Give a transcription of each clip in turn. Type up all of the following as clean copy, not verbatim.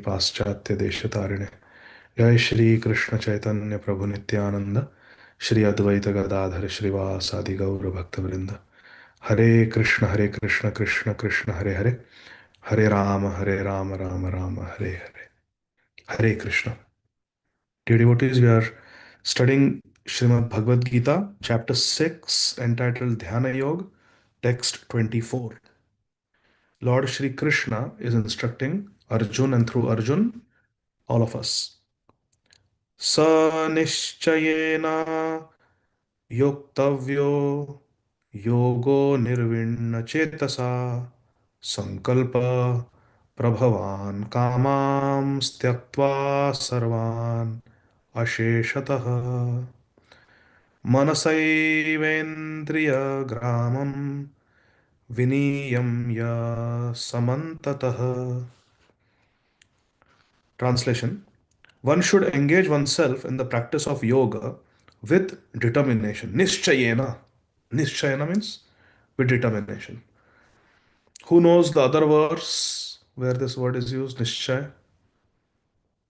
पाश्चात्य देशतारिणे जय श्री कृष्ण चैतन्य प्रभु नित्यानंद श्री अद्वैत गदाधर श्रीवासादि गौर भक्तवृंद हरे Krishna Krishna Krishna Hare Hare Hare Ram Ram Ram Hare Hare Hare Krishna. Dear devotees, we are studying Srimad Bhagavad Gita, chapter 6, entitled Dhyana Yoga, text 24. Lord Shri Krishna is instructing Arjun, and through Arjun, all of us. Sa nischayena yoktavyo yogo nirvinna chetasa sankalpa prabhavan kamam styaktva sarvan asheshatah मनसैवेन्द्रियग्रामं विनीयम्य समन्ततः. Translation: one should engage oneself in the practice of yoga with determination. Nischayena. Nischayena means with determination. Who knows the other verse where this word is used, nischay?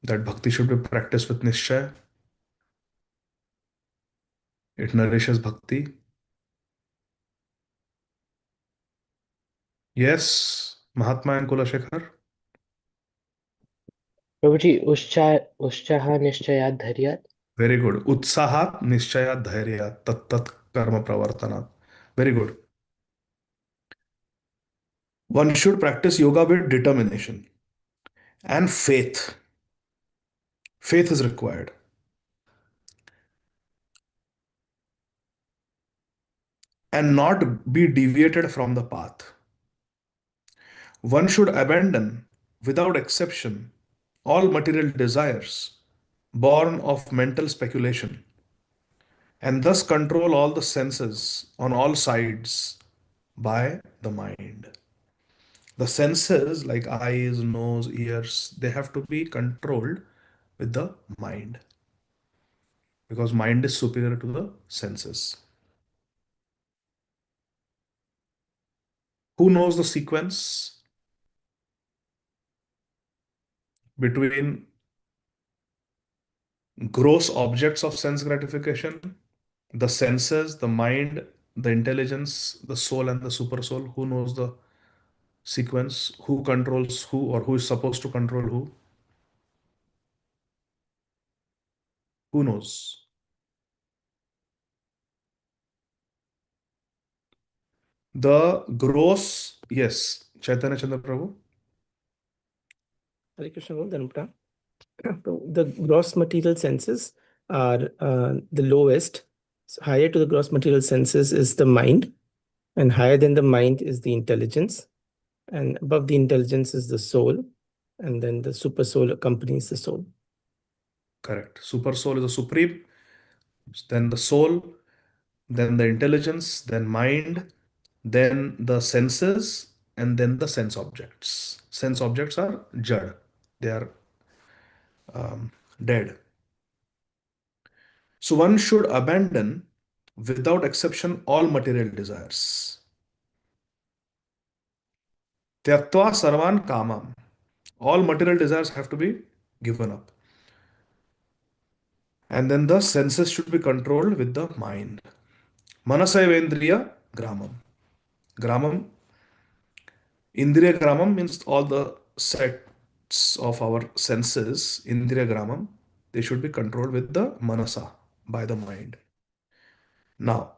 That bhakti should be practiced with nischay. It nourishes bhakti. Yes, Mahatma and Kulashekar. Prabhuji उच्चाह निश्चयात् धैर्यात्. Very good. Utsahat nishchayat dhairyat tat tat karma pravartanat. Very good. One should practice yoga with determination and faith. Faith is required. And not be deviated from the path. One should abandon, without exception, all material desires born of mental speculation and thus control all the senses on all sides by the mind. The senses like eyes, nose, ears, they have to be controlled with the mind because mind is superior to the senses. Who knows the sequence between gross objects of sense gratification, the senses, the mind, the intelligence, the soul, and the super soul? Who knows the sequence? Who controls who, or who is supposed to control who? Who knows? The gross, yes, Chaitanya Chandra Prabhu. Hare Krishna, Dhanupta. The gross material senses are the lowest. So higher to the gross material senses is the mind, and higher than the mind is the intelligence, and above the intelligence is the soul, and then the super soul accompanies the soul. Correct. Super soul is the supreme, then the soul, then the intelligence, then mind, then the senses, and then the sense objects. Sense objects are jad, they are dead. So one should abandon without exception all material desires. Tyaktva sarvan kamam. All material desires have to be given up. And then the senses should be controlled with the mind. Manasayavendriya gramam. Gramam, Indriya gramam means all the sets of our senses, Indriya gramam, they should be controlled with the manasa, by the mind. Now,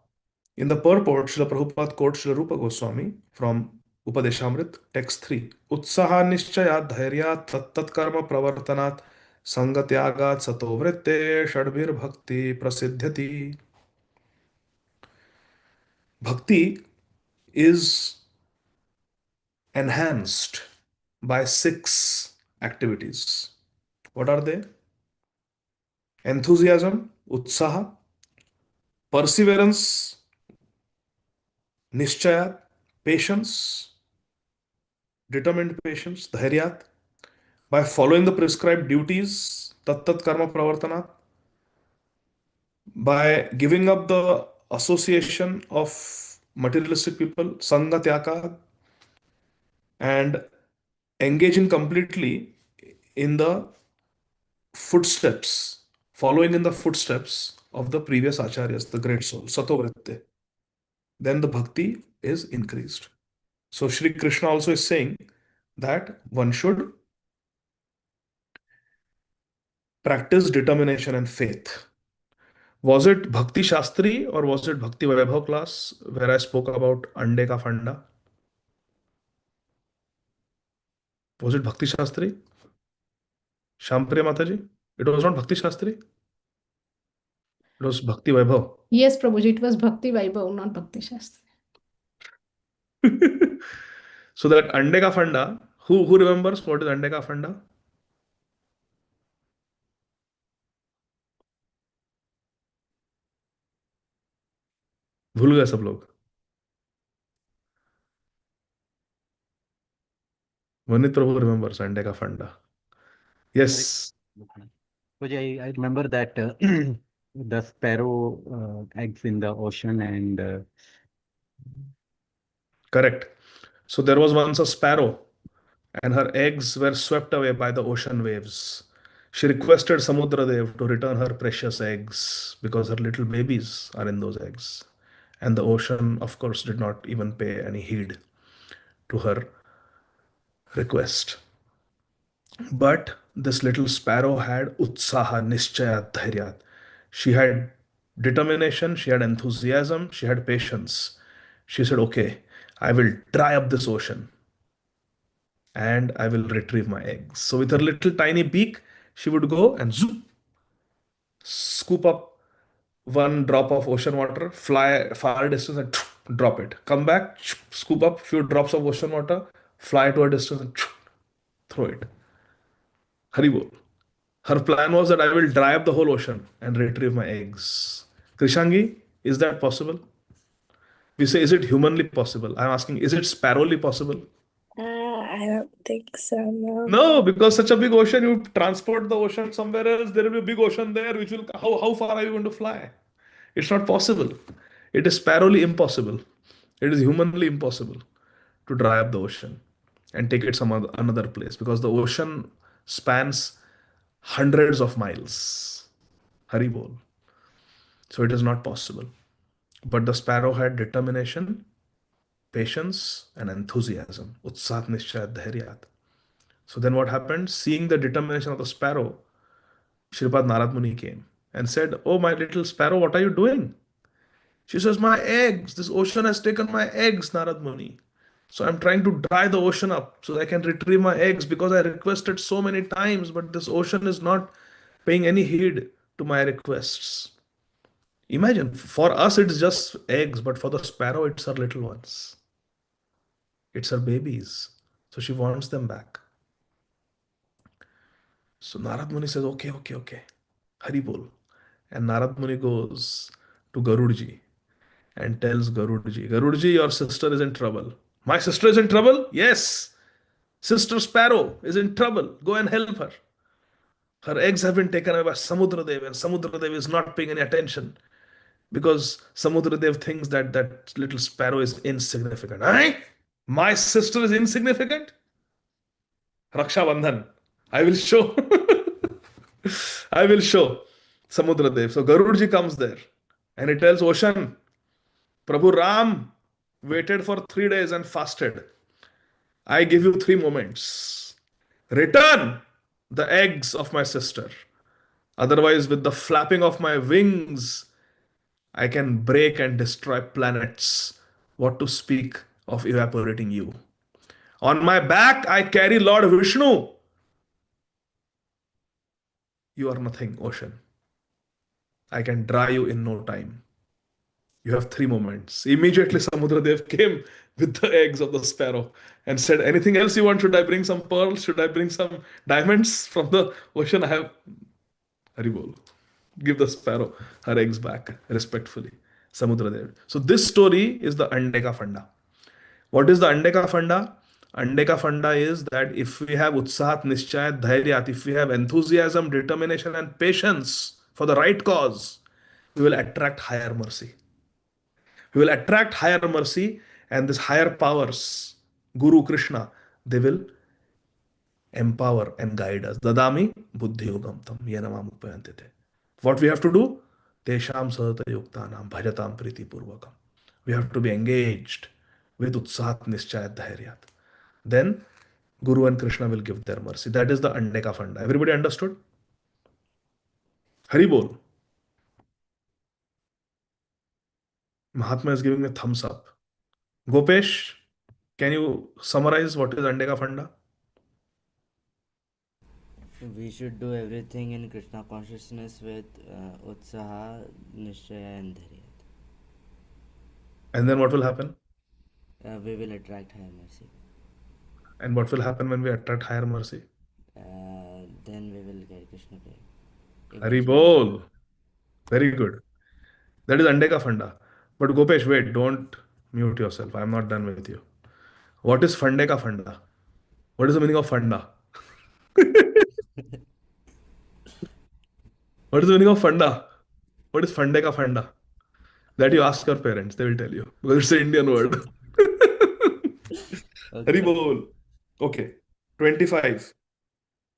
in the purport, Srila Prabhupada quotes Srila Rupa Goswami from Upadeshamrit, text 3. Utsaha nischayat dhairyat tat tat karma pravartanat sangatyagat sato vritte shadbhir bhakti prasiddhyati. Bhakti is enhanced by 6 activities. What are they? Enthusiasm, utsaha, perseverance, nishchayat, patience, determined patience, dhairyat, by following the prescribed duties, tat tat karma pravartana, by giving up the association of materialistic people, sangatyaka, and engaging completely in the footsteps, following in the footsteps of the previous acharyas, the great soul, satovritte, then the bhakti is increased. So Shri Krishna also is saying that one should practice determination and faith. Was it Bhakti Shastri or was it Bhakti Vaibhav class where I spoke about Ande ka Fanda? Was it Bhakti Shastri? Shampriya Mataji? It was not Bhakti Shastri. It was Bhakti Vaibhav. Yes, Prabhuji, it was Bhakti Vaibhav, not Bhakti Shastri. So that Ande ka Fanda, who remembers what is Ande ka Fanda? भूल गए सब लोग. Vanit Prabhu remembers Ande ka Fanda. Yes. Prabhuji, I remember that the sparrow eggs in the ocean and Correct. So there was once a sparrow and her eggs were swept away by the ocean waves. She requested Samudradev to return her precious eggs because her little babies are in those eggs. And the ocean, of course, did not even pay any heed to her request. But this little sparrow had utsaha, nischaya, dhairyat. She had determination, she had enthusiasm, she had patience. She said, okay, I will dry up this ocean and I will retrieve my eggs. So with her little tiny beak, she would go and zoom, scoop up one drop of ocean water, fly far distance and drop it. Come back, scoop up few drops of ocean water, fly to a distance and throw it. Haribol. Her plan was that I will dry up the whole ocean and retrieve my eggs. Krishangi, is that possible? We say, is it humanly possible? I'm asking, is it sparrowly possible? I don't think so, no. No, because such a big ocean, you transport the ocean somewhere else, there will be a big ocean there, which will, how far are you going to fly? It's not possible. It is sparrowly impossible. It is humanly impossible to dry up the ocean and take it another place because the ocean spans hundreds of miles. Haribol. So it is not possible. But the sparrow had determination, patience, and enthusiasm. Utsat nishchayat dhairyat. So then what happened? Seeing the determination of the sparrow, Shripad Narad Muni came and said, oh, my little sparrow, what are you doing? She says, my eggs. This ocean has taken my eggs, Narad Muni. So I'm trying to dry the ocean up so I can retrieve my eggs because I requested so many times, but this ocean is not paying any heed to my requests. Imagine, for us it's just eggs, but for the sparrow it's her little ones. It's her babies. So she wants them back. So Narad Muni says, okay, okay, okay. Haribol. And Narad Muni goes to Garudji and tells Garudji, Garudji, your sister is in trouble. My sister is in trouble? Yes. Sister Sparrow is in trouble. Go and help her. Her eggs have been taken away by Samudradev, and Samudradev is not paying any attention because Samudradev thinks that that little sparrow is insignificant. Eh? My sister is insignificant? Raksha Bandhan. I will show. I will show Samudradev. So Garudji comes there and he tells Ocean, Prabhu Ram waited for 3 days and fasted. I give you 3 moments. Return the eggs of my sister. Otherwise, with the flapping of my wings, I can break and destroy planets. What to speak of evaporating you? On my back, I carry Lord Vishnu. You are nothing, Ocean. I can dry you in no time. You have 3 moments. Immediately, Samudradev came with the eggs of the sparrow and said, anything else you want? Should I bring some pearls? Should I bring some diamonds from the ocean? I have. Haribol. Give the sparrow her eggs back respectfully. Samudradev. So this story is the Ande ka Fanda. What is the Ande ka Fanda? Ande ka Fanda is that if we have utsahat, nischayat, dhairyat, if we have enthusiasm, determination, and patience for the right cause, we will attract higher mercy. We will attract higher mercy, and these higher powers, Guru Krishna, they will empower and guide us. Dadami buddhi yogam tam yena mam upayantite. What we have to do? Tesham sahata yuktanam bhajatam priti purvakam. We have to be engaged with utsahat nischayat dhairyat. Then Guru and Krishna will give their mercy. That is the Ande ka funda. Everybody understood? Hari bol. Mahatma is giving me thumbs up. Gopesh, can you summarize what is Ande ka funda? We should do everything in Krishna consciousness with Utsaha, Nishchaya and Dharya. And then what will happen? We will attract higher mercy. And what will happen when we attract higher mercy? Then we will get Krishna prema. Hari Eventually. bol. Very good. That is Ande ka funda. But Gopesh, wait, don't mute yourself. I am not done with you. What is Fande ka funda? What is the meaning of funda? What is the meaning of funda? What is Fande ka funda? That you ask your parents, they will tell you. Because it's an Indian word. Hari Okay. bol. Okay. 25.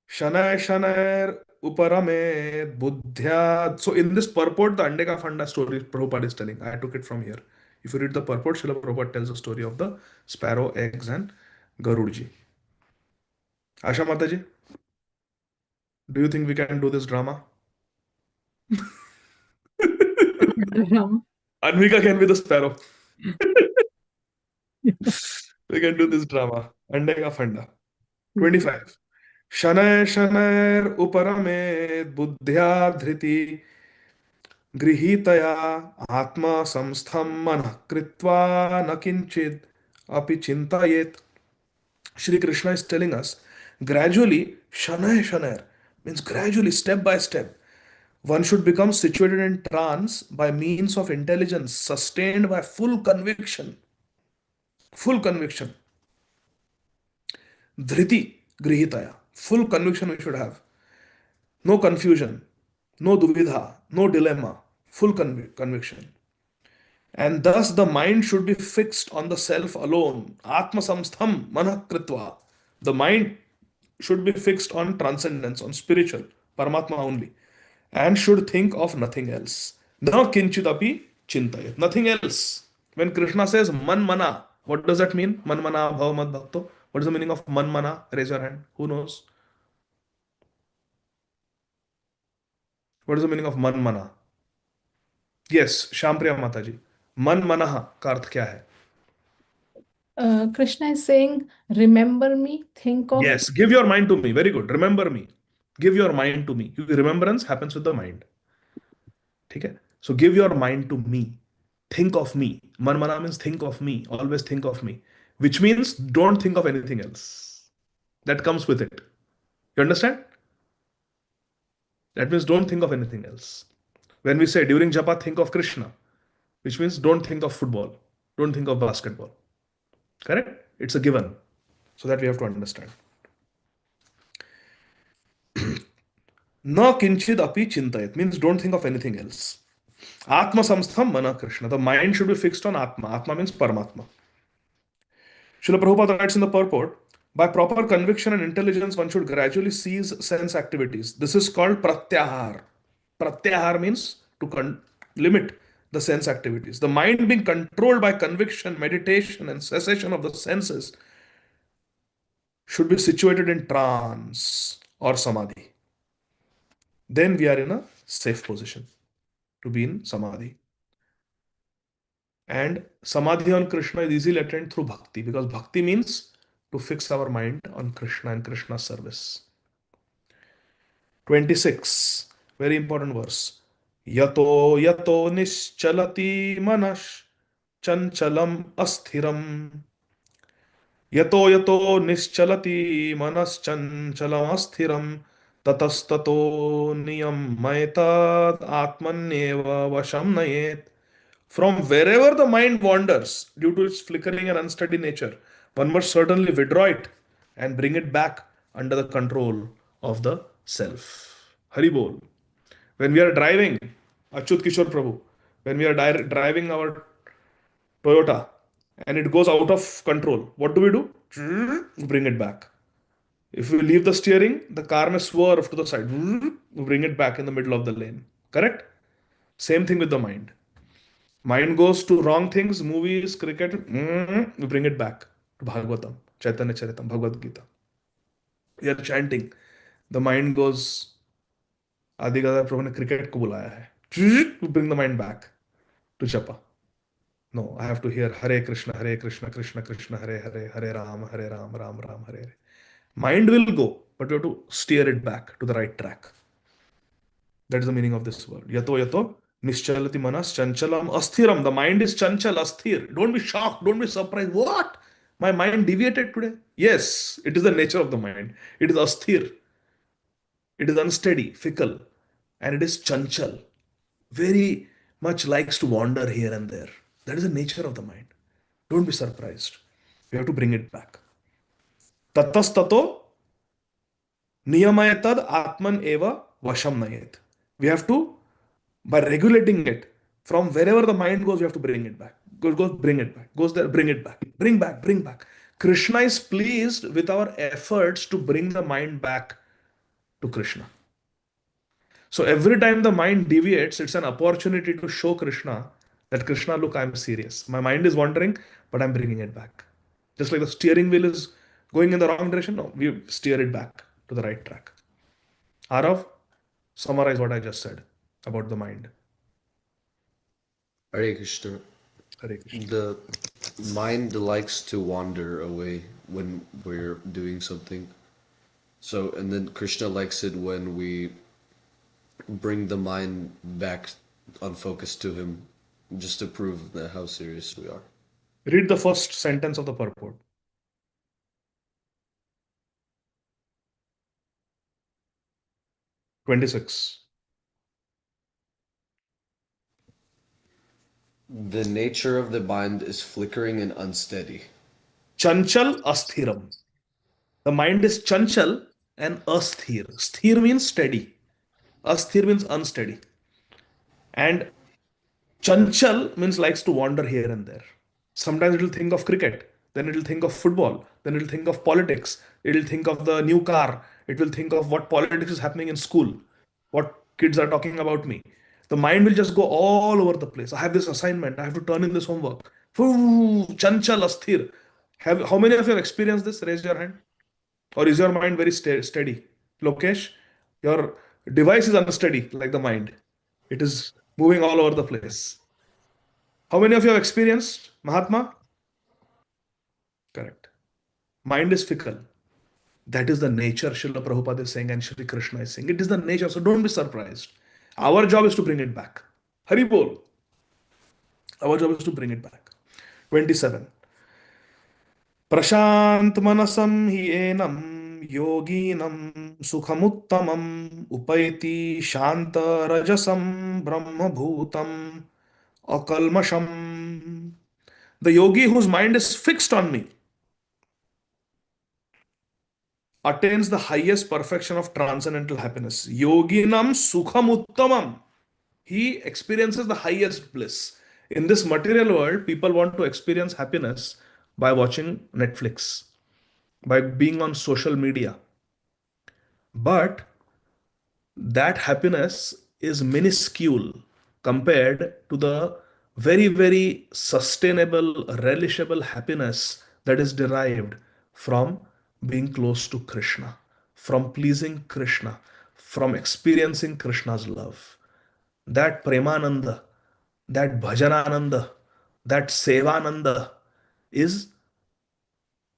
Shanay Shanayer Uparame Buddhya. So in this purport, the Ande ka funda story Prabhupada is telling. I took it from here. If you read the purport, Srila Prabhupada tells the story of the sparrow, eggs, and Garudji. Asha Mataji, do you think we can do this drama? Anvika can be the sparrow. We can do this drama. Ande ka funda. 25. Shanay Shanayer Uparame Buddhya Dhriti गृहीतया आत्मा संस्थम मनः कृत्वा न किंचित अपि चिंतायेत. Shri Krishna is telling us gradually, shanay shanay means gradually, step by step, one should become situated in trance by means of intelligence sustained by full conviction. Full conviction. Dhriti, grihitaya. Full conviction we should have. No confusion, no duvidha, no dilemma. Full conviction. And thus the mind should be fixed on the self alone. Atma samstham manah kritva. The mind should be fixed on transcendence, on spiritual, Paramatma only, and should think of nothing else. Na kinchitapi chintayat. Nothing else. When Krishna says man mana, what does that mean? Man mana bhav mad bhakto. What is the meaning of man mana? Raise your hand. Who knows? What is the meaning of man mana? Yes, Shampriya Mataji. Man manah का अर्थ क्या है? Krishna is saying, remember me, think of. Yes, give your mind to me. Very good. Remember me. Give your mind to me. Remembrance happens with the mind. Okay? So give your mind to me. Think of me. Manmana means think of me. Always think of me. Which means don't think of anything else. That comes with it. You understand? That means don't think of anything else. When we say during japa, think of Krishna, which means don't think of football. Don't think of basketball. Correct? It's a given. So that we have to understand. Na kinchid api chintayat means don't think of anything else. Atma samstham mana Krishna. The mind should be fixed on Atma. Atma means Paramatma. Srila Prabhupada writes in the purport, by proper conviction and intelligence, one should gradually cease sense activities. This is called pratyahar. Pratyahar means to limit the sense activities. The mind being controlled by conviction, meditation, and cessation of the senses should be situated in trance or samadhi. Then we are in a safe position to be in samadhi. And samadhi on Krishna is easily attained through bhakti, because bhakti means to fix our mind on Krishna and Krishna's service. 26, very important verse. Yato yato nischalati manash chanchalam asthiram. Yato yato nischalati manas chanchalam asthiram tatastato niyam maitad atmanyeva vasham nayet. From wherever the mind wanders due to its flickering and unsteady nature, one must certainly withdraw it and bring it back under the control of the self. Hari bol. When we are driving, Achyut Kishore Prabhu, when we are driving our Toyota and it goes out of control, what do? We bring it back. If we leave the steering, the car may swerve to the side. We bring it back in the middle of the lane. Correct? Same thing with the mind. Mind goes to wrong things, movies, cricket, we bring it back to Bhagavatam, Chaitanya Charitam, Bhagavad Gita. We are chanting. The mind goes, Ādi Gadādhara Prabhu ने cricket को बुलाया है. We bring the mind back to Japa. No, I have to hear Hare Krishna, Krishna Krishna, Hare Hare, Hare Ram, Ram Ram, Hare Hare. Mind will go, but we have to steer it back to the right track. That is the meaning of this word. Yato nischalati manas chanchalam asthiram. The mind is chanchal, asthir. Don't be shocked. Don't be surprised. What? My mind deviated today? Yes, it is the nature of the mind. It is asthir. It is unsteady, fickle, and it is chanchal. Very much likes to wander here and there. That is the nature of the mind. Don't be surprised. We have to bring it back. Tatastato niyamayatad atman eva vasham nayet. We have to, by regulating it, from wherever the mind goes, we have to bring it back. Goes, bring it back. Goes there, bring it back. Bring back. Krishna is pleased with our efforts to bring the mind back to Krishna. So every time the mind deviates, it's an opportunity to show Krishna that Krishna, look, I'm serious. My mind is wandering, but I'm bringing it back. Just like the steering wheel is going in the wrong direction, no, we steer it back to the right track. Arav, summarize what I just said about the mind. Hare Krishna. Hare Krishna. The mind likes to wander away when we're doing something. So, and then Krishna likes it when we bring the mind back on focus to him, just to prove that how serious we are. Read the first sentence of the purport. "26. The nature of the mind is flickering and unsteady. Chanchal asthiram. The mind is chanchal and asthir. Sthir means steady. Asthir means unsteady. And chanchal means likes to wander here and there. Sometimes it will think of cricket, then it will think of football, then it will think of politics, it will think of the new car, it will think of what politics is happening in school, what kids are talking about me. The mind will just go all over the place. I have this assignment, I have to turn in this homework. Chanchal asthir. How many of you have experienced this? Raise your hand. Or is your mind very steady? Lokesh, your device is unsteady like the mind. It is moving all over the place. How many of you have experienced? Mahatma? Correct. Mind is fickle. That is the nature, Srila Prabhupada is saying, and Shri Krishna is saying. It is the nature, so don't be surprised. Our job is to bring it back. Hari Bol. Our job is to bring it back. 27. Prashant manasam hi enam yoginam sukhamuttamam upaiti shanta rajasam brahma bhutam akalmasham. The yogi whose mind is fixed on me attains the highest perfection of transcendental happiness. Yoginam sukhamuttamam. He experiences the highest bliss. In this material world, people want to experience happiness by watching Netflix, by being on social media. But that happiness is minuscule compared to the very, very sustainable, relishable happiness that is derived from being close to Krishna, from pleasing Krishna, from experiencing Krishna's love. That Premananda, that Bhajanananda, that Sevananda is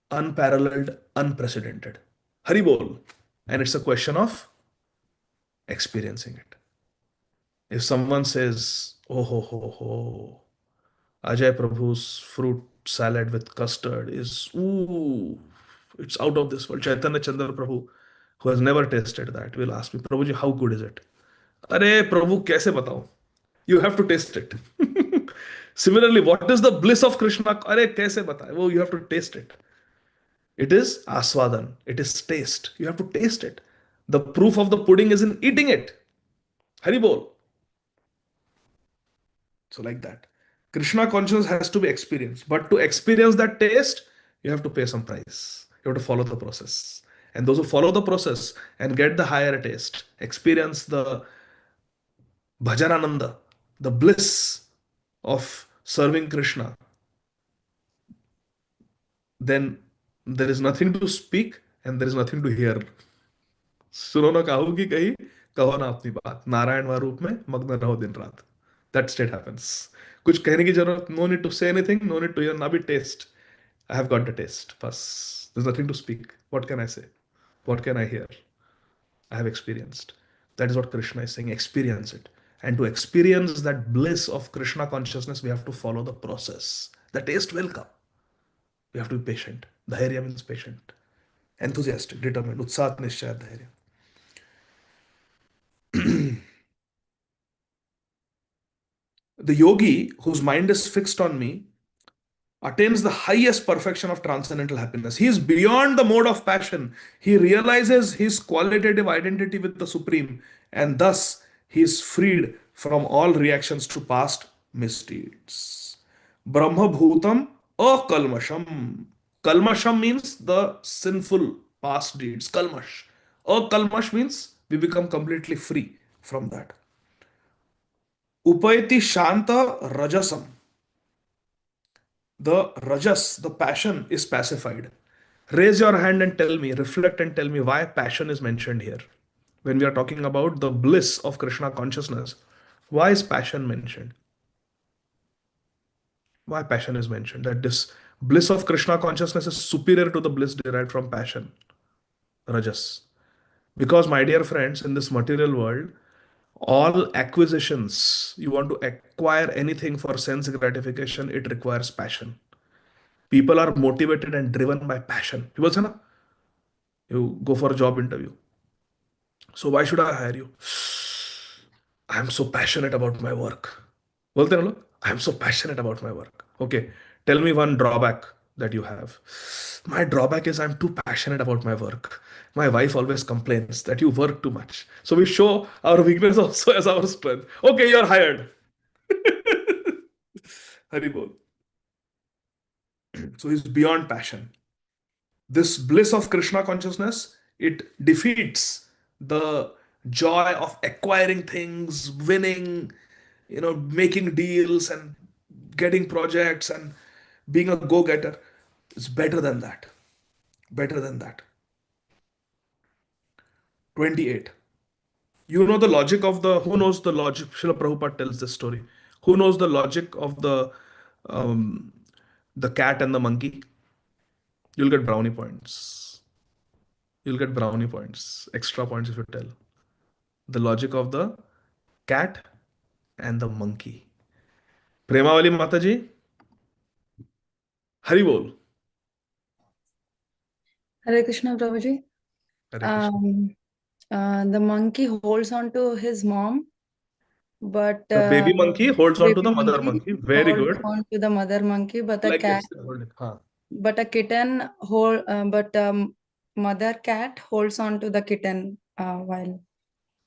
unparalleled, unprecedented. Hari Bol. And it's a question of experiencing it. If someone says, oh ho, Ajay Prabhu's fruit salad with custard is, ooh, it's out of this world. Chaitanya Chandra Prabhu, who has never tasted that, will ask me, Prabhuji, how good is it? Arey Prabhu, kaise batao? You have to taste it. Similarly, what is the bliss of Krishna? Arey kaise bataye? Oh, you have to taste it. It is aswadan. It is taste. You have to taste it. The proof of the pudding is in eating it. Hari bol. So like that. Krishna consciousness has to be experienced. But to experience that taste, you have to pay some price. You have to follow the process. And those who follow the process and get the higher taste, experience the bhajanananda, the bliss of serving Krishna, then there is nothing to speak and there is nothing to hear. सुनो ना काहू की कही, कहो ना अपनी बात, नारायण वा रूप में मग्न रहो दिन रात. That state happens. कुछ कहने की जरूरत, no need to say anything, no need to hear, ना भी taste. I have got the taste. बस. There's nothing to speak. What can I say? What can I hear? I have experienced. That is what Krishna is saying. Experience it. And to experience that bliss of Krishna consciousness, we have to follow the process. The taste will come. We have to be patient. Dhairya means patient. Enthusiastic, determined. Utsahat nishchaya dhairya. The yogi whose mind is fixed on me attains the highest perfection of transcendental happiness. He is beyond the mode of passion. He realizes his qualitative identity with the Supreme, and thus he is freed from all reactions to past misdeeds. Brahma bhutam akalmasham. Kalmasham means the sinful past deeds. Kalmash. Akalmash means we become completely free from that. Upayati shanta rajasam. The rajas, the passion, is pacified. Raise your hand and tell me, reflect and tell me why passion is mentioned here. When we are talking about the bliss of Krishna consciousness, why is passion mentioned? Why passion is mentioned? That this bliss of Krishna consciousness is superior to the bliss derived from passion, rajas. Because, my dear friends, in this material world, all acquisitions, you want to acquire anything for sense gratification, it requires passion. People are motivated and driven by passion. People say, na, you go for a job interview. So why should I hire you? I am so passionate about my work. बोलते ना लोग, I am so passionate about my work. Okay, tell me one drawback that you have. My drawback is I'm too passionate about my work. My wife always complains that you work too much. So we show our weakness also as our strength. Okay, you're hired. Hari bol. So he's beyond passion. This bliss of Krishna consciousness, it defeats the joy of acquiring things, winning, making deals and getting projects and being a go-getter. It's better than that. Better than that. 28. You know the logic of who knows the logic? Srila Prabhupada tells this story. Who knows the logic of the cat and the monkey? You'll get brownie points. You'll get brownie points, extra points if you tell. The logic of the cat and the monkey. Premawali Mataji, Hari Bol. Hare Krishna, Prabhuji. Hare Krishna. The monkey holds on to his mom, but The baby monkey holds on to baby the mother monkey. Very holds good. on to the mother monkey, but a Like cat, this. Hold it. Huh. but a kitten mother cat holds on to the kitten while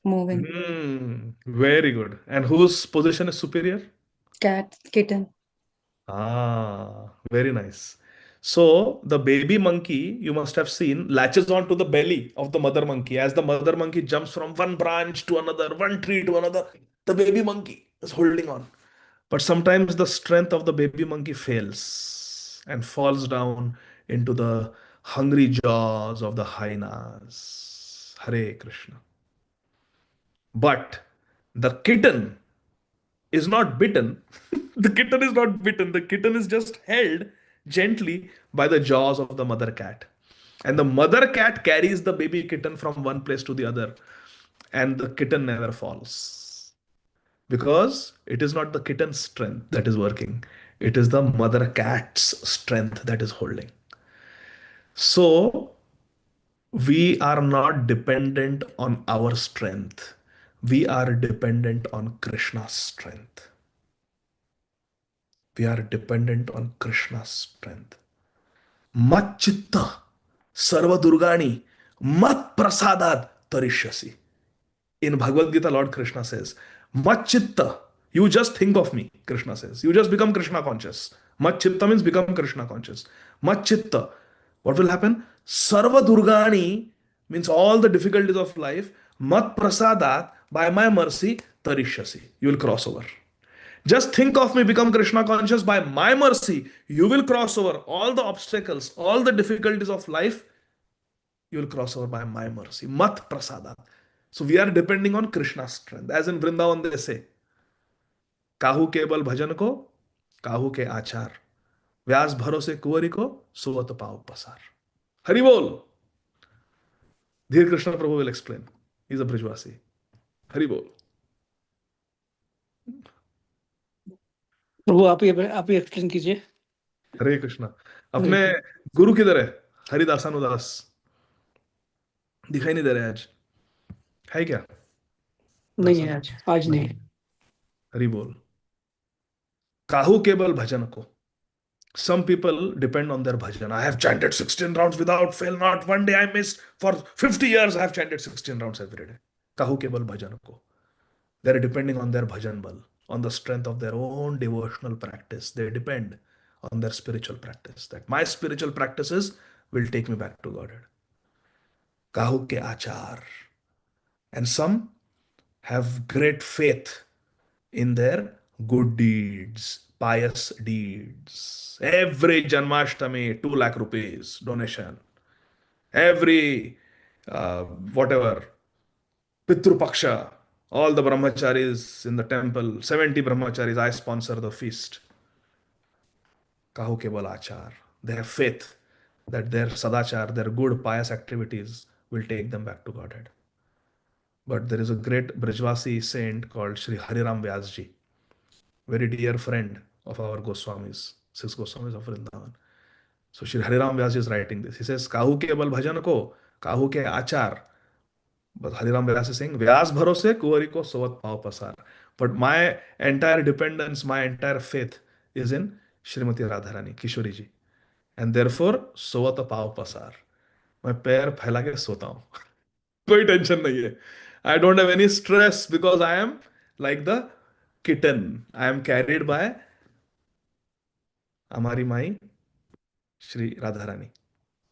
moving. Very good. And whose position is superior? Kitten. Very nice. So the baby monkey, you must have seen, latches on to the belly of the mother monkey. As the mother monkey jumps from one branch to another, one tree to another, the baby monkey is holding on. But sometimes the strength of the baby monkey fails and falls down into the hungry jaws of the hyenas. Hare Krishna. But the kitten is not bitten. The kitten is not bitten. The kitten is just held gently by the jaws of the mother cat. And the mother cat carries the baby kitten from one place to the other. And the kitten never falls. Because it is not the kitten's strength that is working. It is the mother cat's strength that is holding. So, we are not dependent on our strength. We are dependent on Krishna's strength. We are dependent on Krishna's strength. Mat chitta sarva durgani mat prasadad tarishyasi. In Bhagavad Gita, Lord Krishna says, Mat chitta, you just think of me, Krishna says. You just become Krishna conscious. Mat means become Krishna conscious. Mat chitta, what will happen? Sarva durgani means all the difficulties of life, mat prasadat, by my mercy, tarishyasi. You will cross over. Just think of me, become Krishna conscious by my mercy. You will cross over all the obstacles, all the difficulties of life. You will cross over by my mercy. Mat prasadat. So we are depending on Krishna's strength. As in Vrindavan they say, काहू केवल भजन को, काहू के आचार, व्यास भरोसे कुंवरी को, सुवत पाव पसार. Hari bol. Dhir Krishna Prabhu will explain. He's a Brijwasi. Hari bol. प्रभु आप ही एक्सप्लेन कीजिए. हरे कृष्णा. अपने गुरु किधर है? हरिदासानुदास दिखाई नहीं दे रहे आज. है क्या? नहीं है आज नहीं. हरि बोल. काहू केवल भजन को. Some people depend on their bhajan. I have chanted 16 rounds without fail. Not one day I missed. For 50 years I have chanted 16 rounds every day. Kahu keval bhajan ko. They are depending on their bhajan bal, on the strength of their own devotional practice. They depend on their spiritual practice. That my spiritual practices will take me back to Godhead. Kahu ke achar. And some have great faith in their good deeds, pious deeds. Every Janmashtami, 2 lakh rupees donation. Every whatever, Pitru Paksha, all the brahmacharis in the temple, 70 brahmacharis, I sponsor the feast. Kahu keval achar. They have faith that their sadachar, their good pious activities will take them back to Godhead. But there is a great Brijwasi saint called Sri Hariram Vyasji, very dear friend of our Goswamis, 6 Goswamis of Vrindavan. So Sri Hariram Vyasji is writing this. He says, Kahu keval bhajan ko, kahu ke achar. But Hariram Vyas is saying, Vyas bharose kuvari ko savat pav pasar. But my entire dependence, my entire faith is in Srimati Radharani, Kishori ji. And therefore, savat pav pasar. मैं पैर फैला के सोता हूँ. कोई tension नहीं है. I don't have any stress because I am like the kitten. I am carried by Amari Mai, Shri Radharani,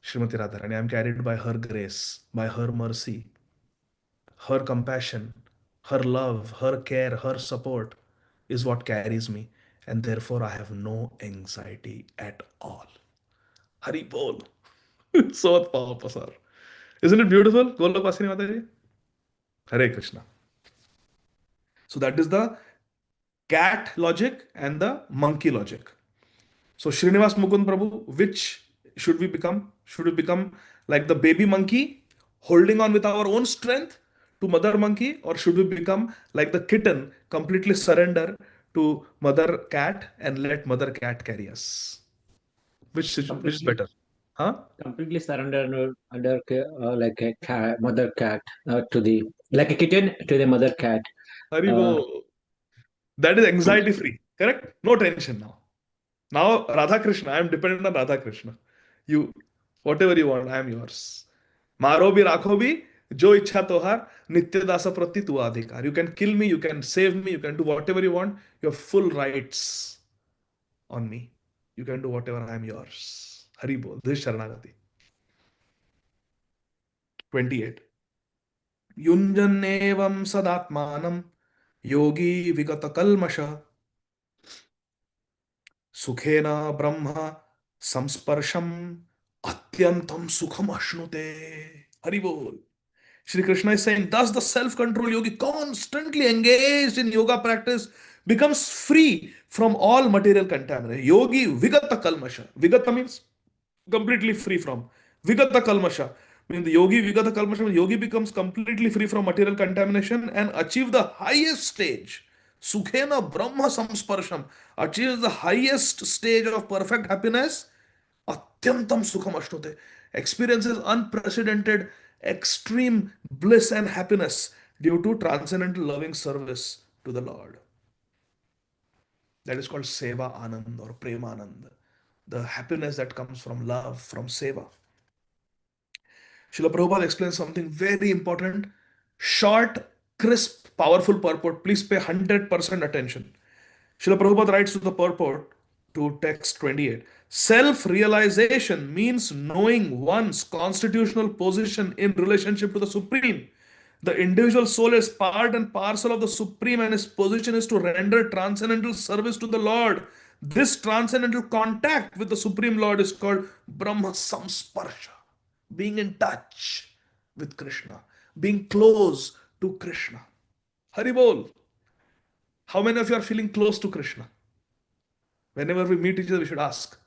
Srimati Radharani. I am carried by her grace, by her mercy, her compassion, her love, her care, her support is what carries me. And therefore I have no anxiety at all. Hari Bol. Savat Pav Pasar. Isn't it beautiful? Golok Vasini Mataji. Hare Krishna. So that is the cat logic and the monkey logic. So Srinivas Mukund Prabhu, which should we become? Should we become like the baby monkey, holding on with our own strength to mother monkey, or should we become like the kitten, completely surrender to mother cat and let mother cat carry us? Which is better? Huh? Completely surrender under like a cat, mother cat to the like a kitten to the mother cat. Haribo. That is anxiety free, correct? No tension now. Now Radha Krishna, I am dependent on Radha Krishna. You, whatever you want, I am yours. Maro bhi rakho bhi, jo ichha tohar, nitya dasa prati tu adhikar. You can kill me, you can save me, you can do whatever you want. You have full rights on me. You can do whatever, I am yours. Hari bol. This is Sharanagati. 28. Yunjanevam sadatmanam yogi vigata kalmasha sukhena brahma samsparsham atyantam sukham ashnute. Hari bol. Shri Krishna is saying, thus the self-control yogi, constantly engaged in yoga practice, becomes free from all material contamination. Yogi vigata kalmasha. Vigata means completely free from. Vigata kalmasha means the yogi vigata kalmasha means yogi becomes completely free from material contamination and achieve the highest stage. Sukhena Brahma Samsparsham achieves the highest stage of perfect happiness. Atyantam Sukham Ashnute experiences unprecedented extreme bliss and happiness due to transcendental loving service to the Lord. That is called Seva Anand or Premanand. The happiness that comes from love, from Seva. Srila Prabhupada explains something very important. Short, crisp, powerful purport. Please pay 100% attention. Srila Prabhupada writes to the purport to text 28. Self-realization means knowing one's constitutional position in relationship to the Supreme. The individual soul is part and parcel of the Supreme, and his position is to render transcendental service to the Lord. This transcendental contact with the Supreme Lord is called Brahma Samsparsha, being in touch with Krishna, being close to Krishna. Haribol. How many of you are feeling close to Krishna? Whenever we meet each other, we should ask,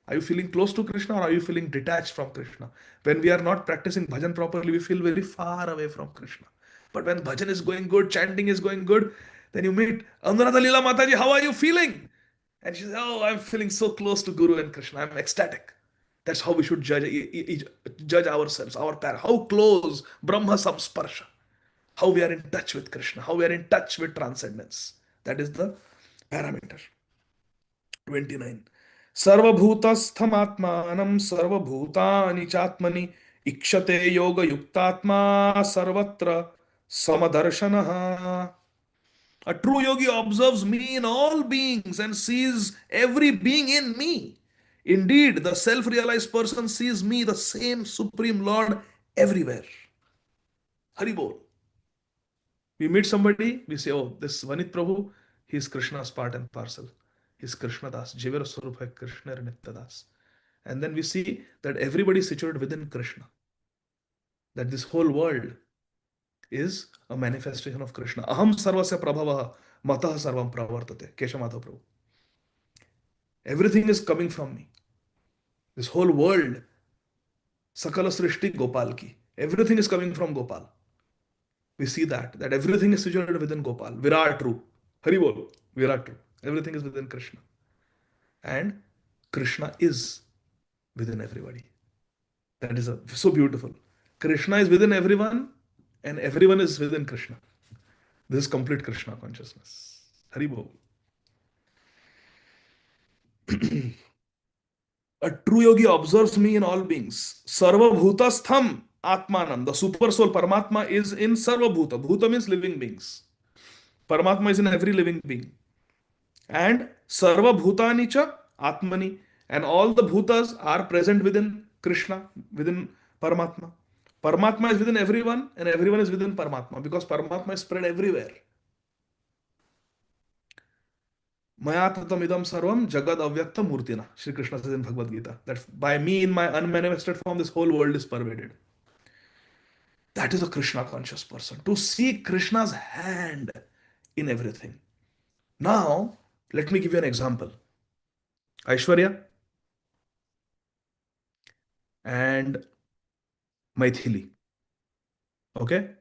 are you feeling close to Krishna or are you feeling detached from Krishna? When we are not practicing bhajan properly, we feel very far away from Krishna. But when bhajan is going good, chanting is going good, then you meet Anuradha Leela Mataji, how are you feeling? And she says, oh, I'm feeling so close to Guru and Krishna. I'm ecstatic. That's how we should judge ourselves, our path. How close, Brahma Samsparsha. How we are in touch with Krishna, how we are in touch with transcendence. That is the parameter. 29. Sarvabhutastham atmanam sarvabhutani chatmani ikshate yoga yuktatma sarvatra samadarshanaha. A true yogi observes me in all beings and sees every being in me. Indeed, the self-realized person sees me, the same Supreme Lord, everywhere. Haribol. We meet somebody, we say, oh, this Vanit Prabhu, he is Krishna's part and parcel. He is Krishna Das, Jivara Swarupa Krishna Nitya Das. And then we see that everybody is situated within Krishna. That this whole world is a manifestation of Krishna. Aham sarvasya prabhavaha matah sarvam pravartate. Keshamadha Prabhu. Everything is coming from me. This whole world, Sakala Srishti Gopal ki. Everything is coming from Gopal. We see that everything is situated within Gopal. Virat Ru. Haribol. Virat Ru. Everything is within Krishna. And Krishna is within everybody. That is so beautiful. Krishna is within everyone and everyone is within Krishna. This is complete Krishna consciousness. Haribol. A true yogi observes me in all beings. Sarva bhutastham atmanam. The super soul Paramatma is in sarva bhuta. Bhuta means living beings. Paramatma is in every living being. And sarva bhutani cha atmani. And all the bhutas are present within Krishna, within Paramatma. Paramatma is within everyone and everyone is within Paramatma because Paramatma is spread everywhere. Maya tatam idam sarvam jagad avyakta murtina. Shri Krishna says in Bhagavad Gita that by me in my unmanifested form this whole world is pervaded. That is a Krishna conscious person. To see Krishna's hand in everything. Now, let me give you an example. Aishwarya and Maithili. Okay?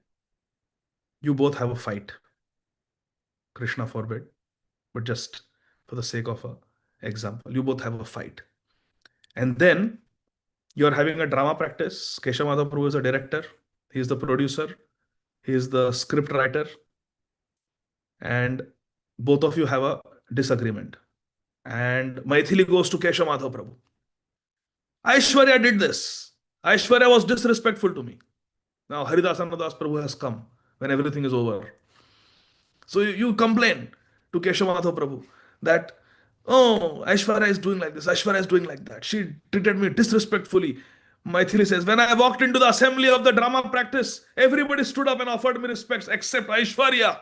You both have a fight. Krishna forbid. But just for the sake of an example, you both have a fight. And then you are having a drama practice. Keshav Prabhu is a director. He is the producer. He is the script writer. And both of you have a disagreement. And Maithili goes to Keshav Prabhu. Aishwarya did this. Aishwarya was disrespectful to me. Now Haridasana Das Prabhu has come when everything is over. So you complain to Keshav Prabhu that, oh, Aishwarya is doing like this, Aishwarya is doing like that. She treated me disrespectfully. Maithili says, when I walked into the assembly of the drama practice, everybody stood up and offered me respects except Aishwarya.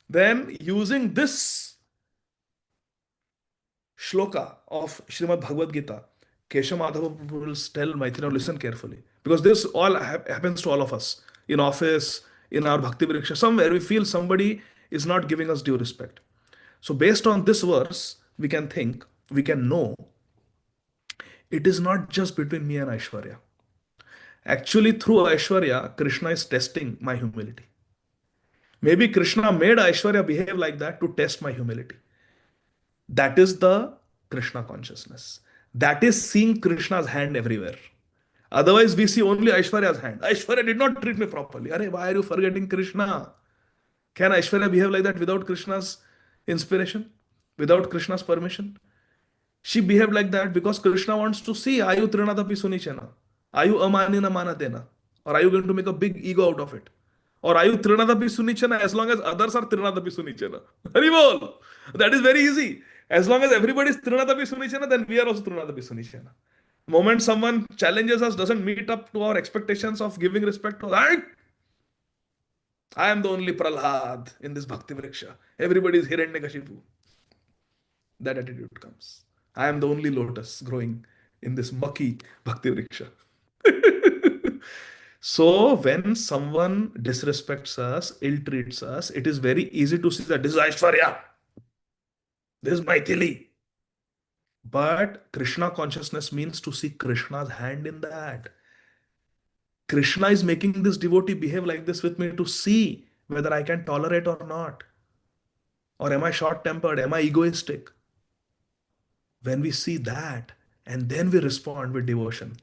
Then using this shloka of Srimad Bhagavad Gita, Keshav Madhava will tell Maithili, listen carefully. Because this all happens to all of us. In office, in our Bhakti Vriksha, somewhere we feel somebody is not giving us due respect. So based on this verse, we can know, it is not just between me and Aishwarya. Actually, through Aishwarya, Krishna is testing my humility. Maybe Krishna made Aishwarya behave like that to test my humility. That is the Krishna consciousness. That is seeing Krishna's hand everywhere. Otherwise, we see only Aishwarya's hand. Aishwarya did not treat me properly. Arey, why are you forgetting Krishna? Can Aishwarya behave like that without Krishna's inspiration? Without Krishna's permission? She behaved like that because Krishna wants to see, are you Trinadapi Sunichena? Are you Amanina Manatena? Or are you going to make a big ego out of it? Or are you Trinadapi Sunichana as long as others are Trinadapi Sunichana? Haribol! That is very easy. As long as everybody is Trinadapi Sunichana, then we are also Trinadapi Sunichana. The moment someone challenges us, doesn't meet up to our expectations of giving respect to that, I am the only Prahlad in this Bhakti Vriksha. Everybody is Hiranyakashipu. That attitude comes. I am the only lotus growing in this mucky Bhakti Vriksha. So when someone disrespects us, ill-treats us, it is very easy to see that this is Aishwarya, this is Maithili. But Krishna consciousness means to see Krishna's hand in that. Krishna is making this devotee behave like this with me to see whether I can tolerate or not. Or am I short-tempered? Am I egoistic? When we see that, and then we respond with devotion,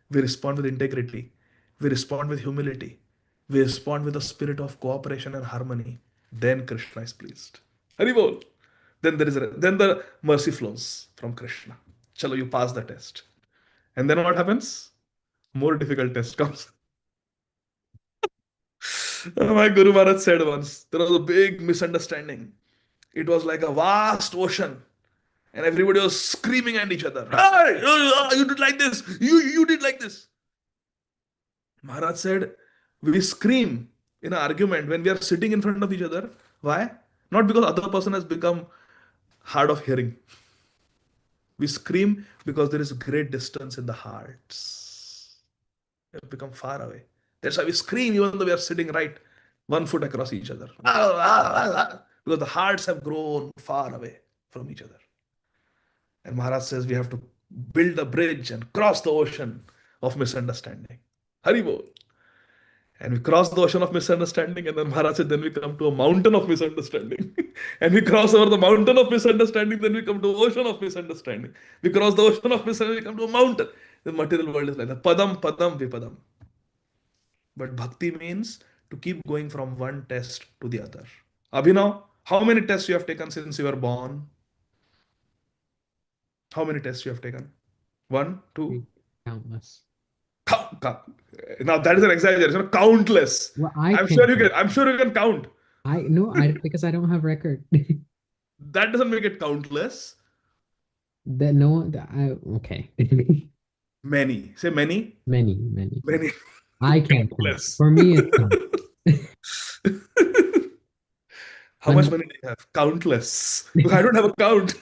we respond with integrity, we respond with humility, we respond with a spirit of cooperation and harmony, then Krishna is pleased. Haribol. Then then the mercy flows from Krishna. Chalo, you pass the test. And then what happens? More difficult test comes. My Guru Maharaj said once, there was a big misunderstanding. It was like a vast ocean. And everybody was screaming at each other. Hey, you did like this. You did like this. Maharaj said, we scream in an argument when we are sitting in front of each other. Why? Not because other person has become hard of hearing. We scream because there is a great distance in the hearts. We have become far away. That's why we scream even though we are sitting right 1 foot across each other. Because the hearts have grown far away from each other. And Maharaj says we have to build a bridge and cross the ocean of misunderstanding. Haribol. And we cross the ocean of misunderstanding, and then Maharaj said, then we come to a mountain of misunderstanding. And we cross over the mountain of misunderstanding, then we come to ocean of misunderstanding. We cross the ocean of misunderstanding, we come to a mountain. The material world is like that. Padam, padam, vipadam. But bhakti means to keep going from one test to the other. Abhinav, how many tests you have taken since you were born? How many tests you have taken? 1, 2? Countless. Now that is an exaggeration. Countless. Well, I'm sure you can. I'm sure you can count. Because I don't have record. That doesn't make it countless. Okay. Many. Say many. Many. Many. I can't count. Countless. For me, it's How much money do you have? Countless. I don't have a count.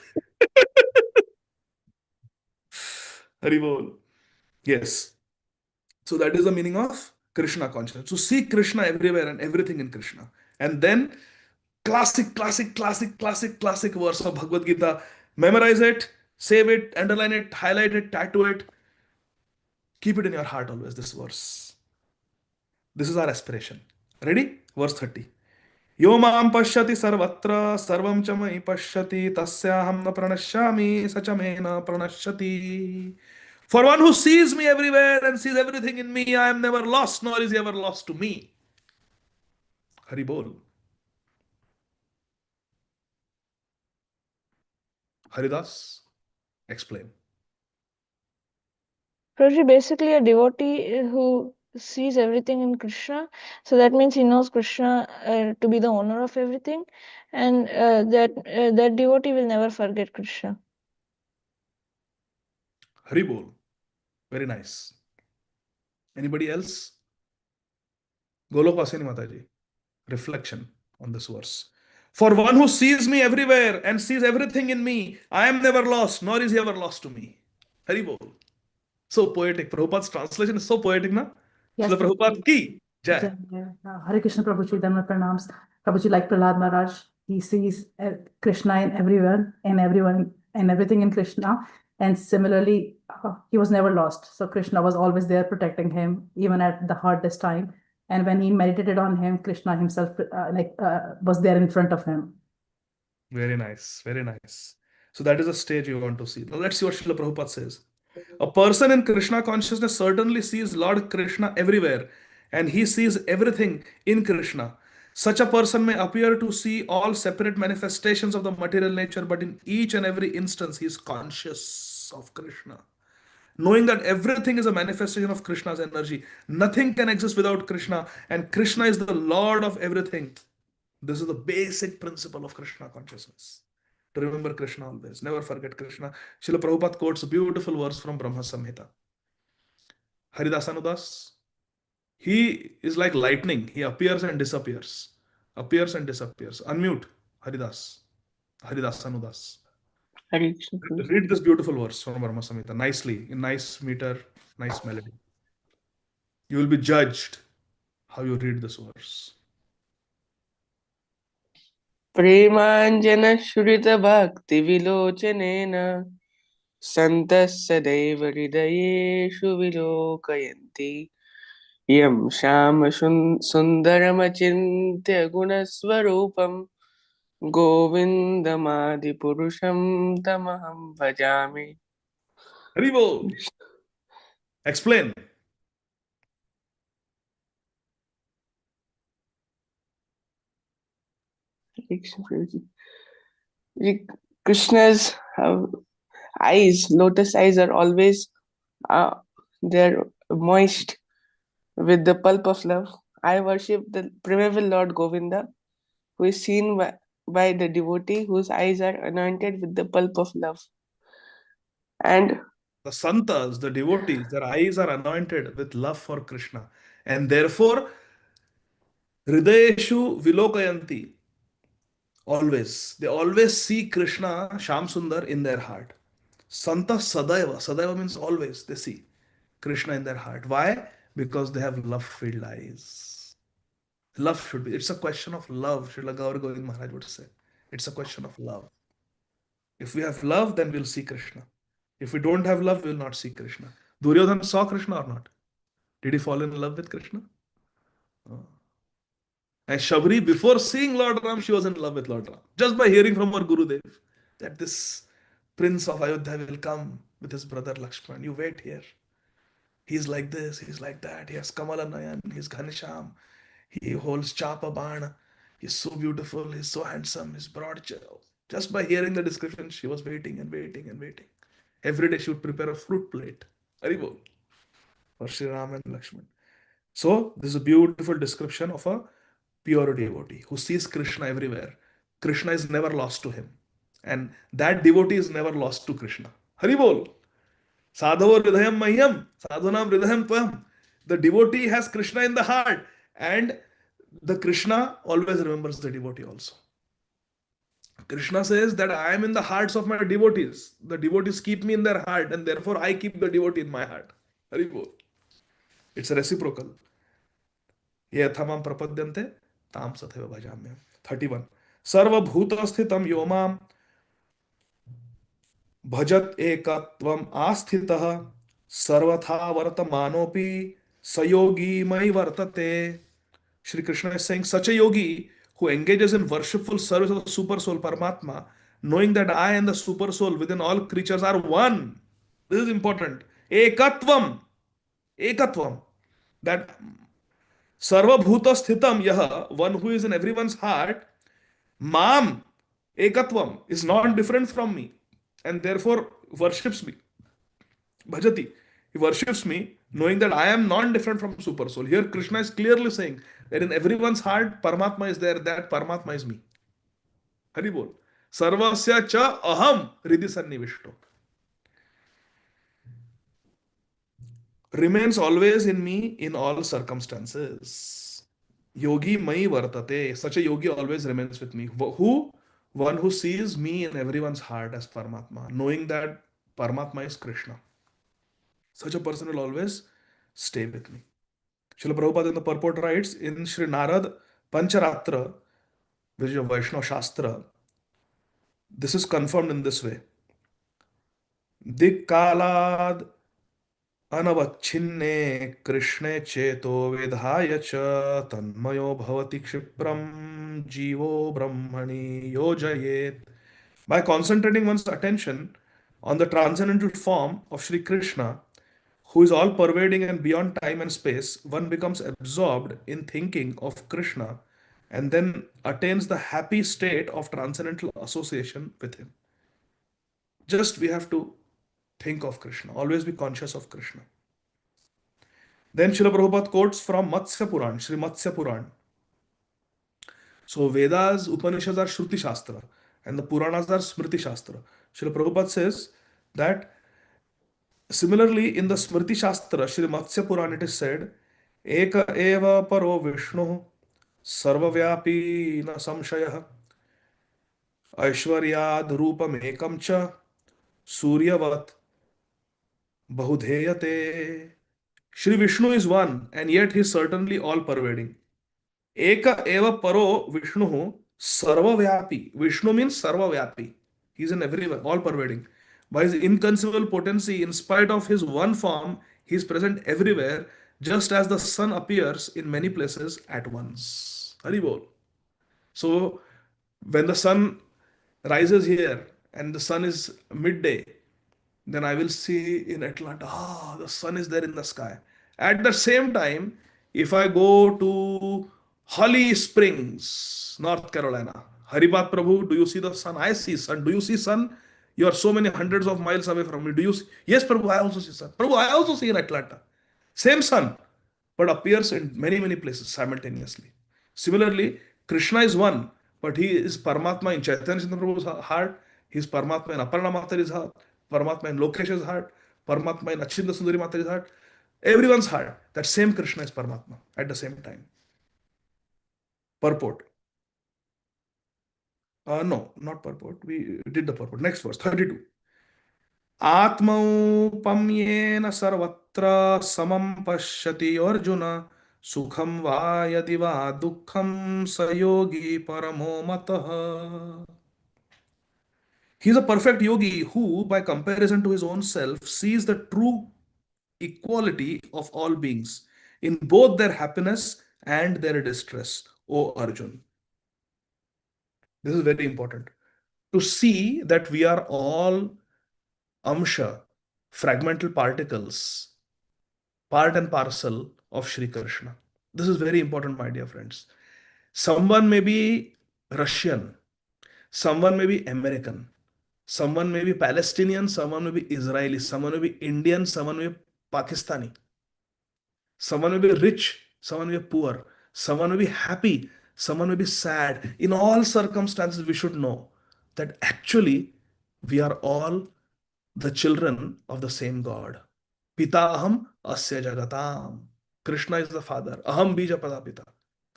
Haribol. Yes. So that is the meaning of Krishna consciousness. So see Krishna everywhere and everything in Krishna. And then classic verse of Bhagavad Gita. Memorize it, save it, underline it, highlight it, tattoo it. Keep it in your heart always, this verse. This is our aspiration. Ready? Verse 30. Yo mam pashyati sarvatra sarvam cha mai pashyati tasyaham na pranashyami sacha me na pranashyati. For one who sees me everywhere and sees everything in me, I am never lost, nor is he ever lost to me. Haribol. Haridas, explain. Prabhuji, basically a devotee who sees everything in Krishna, so that means he knows Krishna to be the owner of everything, and that devotee will never forget Krishna. Haribol. Very nice. Anybody else? Golok Vasini Mataji. Reflection on this verse. For one who sees me everywhere and sees everything in me, I am never lost, nor is he ever lost to me. Haribol. So poetic. Prabhupada's translation is so poetic, na? Yes, So Prabhupada ki jai. Hare Krishna Prabhuji, Dhamma Pranams. Prabhuji, like Prahlad Maharaj, he sees Krishna in everyone, and everything in Krishna. And similarly, he was never lost. So Krishna was always there protecting him, even at the hardest time. And when he meditated on him, Krishna himself was there in front of him. Very nice. Very nice. So that is a stage you want to see. Now let's see what Srila Prabhupada says. A person in Krishna consciousness certainly sees Lord Krishna everywhere, and he sees everything in Krishna. Such a person may appear to see all separate manifestations of the material nature, but in each and every instance he is conscious of Krishna. knowing that everything is a manifestation of Krishna's energy. Nothing can exist without Krishna, and Krishna is the Lord of everything. This is the basic principle of Krishna consciousness. To remember Krishna always. Never forget Krishna. Srila Prabhupada quotes a beautiful verse from Brahma Samhita. Haridasanudas, he is like lightning. He appears and disappears. Appears and disappears. Unmute, Haridas. Haridasanudas. Hare Krishna, Prabhuji. Read this beautiful verse from Brahma Samhita nicely, in nice meter, nice melody. You will be judged how you read this verse. प्रेमाञ्जन श्रुत भक्ति विलोचनेन सन्तः सदैव हृदयेषु विलोकयन्ति यं Shyam सुन्दरमचिन्त्य गुणस्वरूपं गोविन्दमादिपुरुषं तमहं भजामि. Haribo, explain. Krishna's eyes, lotus eyes, are always they're moist with the pulp of love. I worship the primeval Lord Govinda, who is seen by the devotee whose eyes are anointed with the pulp of love. And the santas, the devotees, their eyes are anointed with love for Krishna, and therefore hridayeshu vilokayanti. Always, they always see Krishna, Sham Sundar, in their heart. Santa Sadaiva. Sadaiva means always they see Krishna in their heart. Why? Because they have love-filled eyes. Love should be. It's a question of love. Srila Gaur Govind Maharaj would say. It's a question of love. If we have love, then we'll see Krishna. If we don't have love, we will not see Krishna. Duryodhana saw Krishna or not? Did he fall in love with Krishna? Oh. And Shabri, before seeing Lord Ram, she was in love with Lord Ram. Just by hearing from her Gurudev that this prince of Ayodhya will come with his brother Lakshman. You wait here. He's like this, he's like that. He has Kamala Nayan, he's Ghanesham. He holds Chapa Bana. He's so beautiful, he's so handsome, he's broad. Just by hearing the description, she was waiting and waiting and waiting. Every day she would prepare a fruit plate. Haribol. For Sri Ram and Lakshman. So, this is a beautiful description of a pure devotee who sees Krishna everywhere. Krishna is never lost to him. And that devotee is never lost to Krishna. Haribol. Sadhavo hridayam mahyam. Sadhunam hridayam tvayam. The devotee has Krishna in the heart. And the Krishna always remembers the devotee also. Krishna says that I am in the hearts of my devotees. The devotees keep me in their heart, and therefore I keep the devotee in my heart. Haribol. It's a reciprocal. Ye athamam prapadyante tam sathaiva bhajamyam. 31. Sarva bhuta sthitam yomam bhajat ekatvam asthitah sarvatha vartamanopi sayogi mai vartate. Shri Krishna is saying such a yogi who engages in worshipful service of the super soul Paramatma, knowing that I and the super soul within all creatures are one. This is important. Ekatvam. Ekatvam. That Sarva Bhuta Sthitam Yaha, one who is in everyone's heart, Mam Ekatvam, is not different from me and therefore worships me. Bhajati. He worships me knowing that I am non-different from super soul. Here Krishna is clearly saying that in everyone's heart, Paramatma is there, that Paramatma is me. Haribol. Sarvasya cha aham hridi sannivishto. Remains always in me in all circumstances. Yogi mai vartate. Such a yogi always remains with me. Who? One who sees me in everyone's heart as Paramatma, knowing that Paramatma is Krishna. Such a person will always stay with me. Srila Prabhupada in the purport writes in Sri Narad Pancharatra, which is a Vaishnava Shastra, this is confirmed in this way. Dikkalad anavachinne krishne cheto vidhaya cha tanmayo bhavati kshipram jivo brahmani yojayet. By concentrating one's attention on the transcendental form of Sri Krishna, who is all pervading and beyond time and space, one becomes absorbed in thinking of Krishna and then attains the happy state of transcendental association with him. Just we have to Think of Krishna. Always be conscious of Krishna. Then Srila Prabhupada quotes from Matsya Puran, Sri Matsya Puran. So Vedas, Upanishads are Shruti Shastra and the Puranas are Smriti Shastra. Srila Prabhupada says that similarly in the Smriti Shastra, Sri Matsya Puran, it is said, Eka eva paro Vishnu sarvavyapi na samshayah aishwaryad rupam ekam cha suryavat bahudheyate. Shri Vishnu is one and yet he is certainly all pervading. Eka eva paro Vishnu sarvavyapi. Vishnu means sarvavyapi. He is in everywhere, all pervading. By his inconceivable potency, in spite of his one form, he is present everywhere, just as the sun appears in many places at once. Hari bol. So, when the sun rises here and the sun is midday, then I will see in Atlanta, the sun is there in the sky. At the same time, if I go to Holly Springs, North Carolina, Haribat Prabhu, do you see the sun? I see sun. Do you see sun? You are so many hundreds of miles away from me. Do you see? Yes, Prabhu, I also see sun. Prabhu, I also see in Atlanta. Same sun, but appears in many, many places simultaneously. Similarly, Krishna is one, but he is Paramatma in Chaitanya Chandra Prabhu's heart, he is Paramatma in Aparna Mataji's heart, Paramatma in Lokesh's heart, Paramatma in Achinda Sundari Mataji's heart, everyone's heart. That same Krishna is Paramatma at the same time. Purport. No, not purport. We did the purport. Next verse, 32. आत्मौपम्येन सर्वत्र समं पश्यति अर्जुन सुखं वा यदि वा दुःखं स योगी परमो मतः. He is a perfect yogi who, by comparison to his own self, sees the true equality of all beings in both their happiness and their distress, O Arjun. This is very important. To see that we are all amsha, fragmental particles, part and parcel of Shri Krishna. This is very important, my dear friends. Someone may be Russian, someone may be American, someone may be Palestinian, someone may be Israeli, someone may be Indian, someone may be Pakistani. Someone may be rich, someone may be poor, someone may be happy, someone may be sad. In all circumstances, we should know that actually we are all the children of the same God. Pita aham asya jagatam. Krishna is the father. Aham bija pradapita.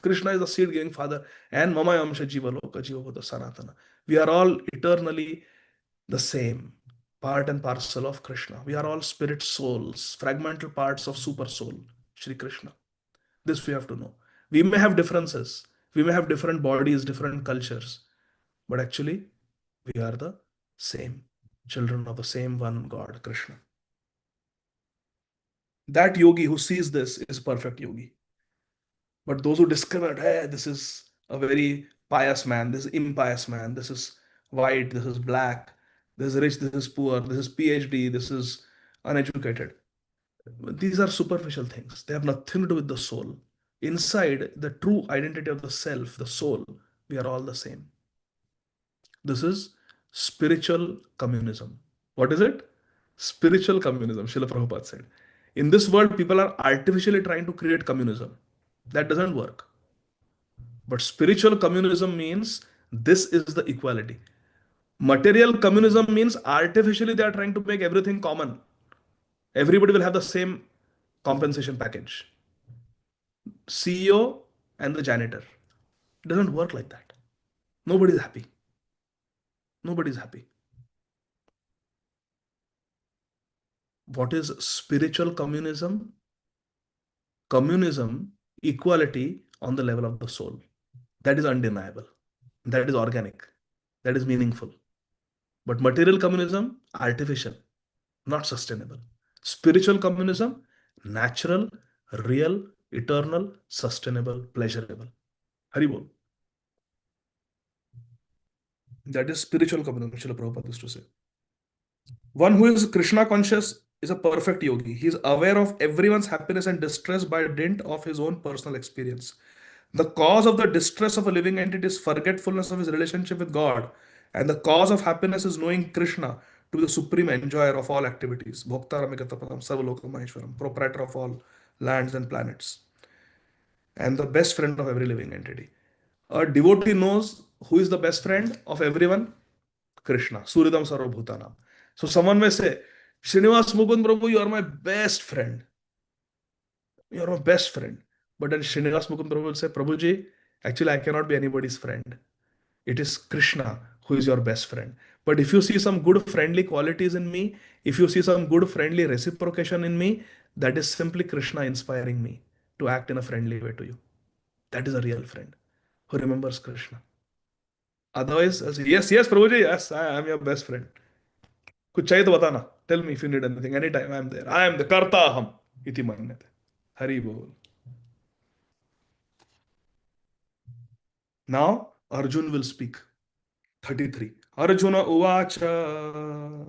Krishna is the seed giving father. And mama yamsha jiva loka jiva bhuta sanatana. We are all eternally the same, part and parcel of Krishna. We are all spirit souls, fragmental parts of super soul, Shri Krishna. This we have to know. We may have differences. We may have different bodies, different cultures. But actually, we are the same, children of the same one God, Krishna. That yogi who sees this is perfect yogi. But those who discovered, hey, this is a very pious man, this is impious man, this is white, this is black, this is rich, this is poor, this is PhD, this is uneducated. These are superficial things. They have nothing to do with the soul. Inside the true identity of the self, the soul, we are all the same. This is spiritual communism. What is it? Spiritual communism, Srila Prabhupada said. In this world, people are artificially trying to create communism. That doesn't work. But spiritual communism means this is the equality. Material communism means artificially they are trying to make everything common. Everybody will have the same compensation package. CEO and the janitor. It doesn't work like that. Nobody is happy. Nobody is happy. What is spiritual communism? Communism, equality on the level of the soul. That is undeniable. That is organic. That is meaningful. But material communism, artificial, not sustainable. Spiritual communism, natural, real, eternal, sustainable, pleasurable. Hari bol. That is spiritual communism, Srila Prabhupada used to say. One who is Krishna conscious is a perfect yogi. He is aware of everyone's happiness and distress by dint of his own personal experience. The cause of the distress of a living entity is forgetfulness of his relationship with God. And the cause of happiness is knowing Krishna, to be the supreme enjoyer of all activities, Bhoktaramikatapadam Sarvaloka Maheshwaram, proprietor of all lands and planets, and the best friend of every living entity. A devotee knows who is the best friend of everyone? Krishna, Suridam Sarvabhutanam. So someone may say, Srinivas Mukund Prabhu, you are my best friend. You are my best friend. But then Srinivas Mukund Prabhu will say, Prabhuji, actually I cannot be anybody's friend. It is Krishna who is your best friend. But if you see some good friendly qualities in me, if you see some good friendly reciprocation in me, that is simply Krishna inspiring me to act in a friendly way to you. That is a real friend who remembers Krishna. Otherwise, I say, yes, yes, Prabhuji, yes, I am your best friend. कुछ चाहिए तो बताना. Tell me if you need anything. Anytime I am there. I am the karta aham. Iti manyate. Hari bol. Now Arjun will speak. 33. Arjuna uvacha.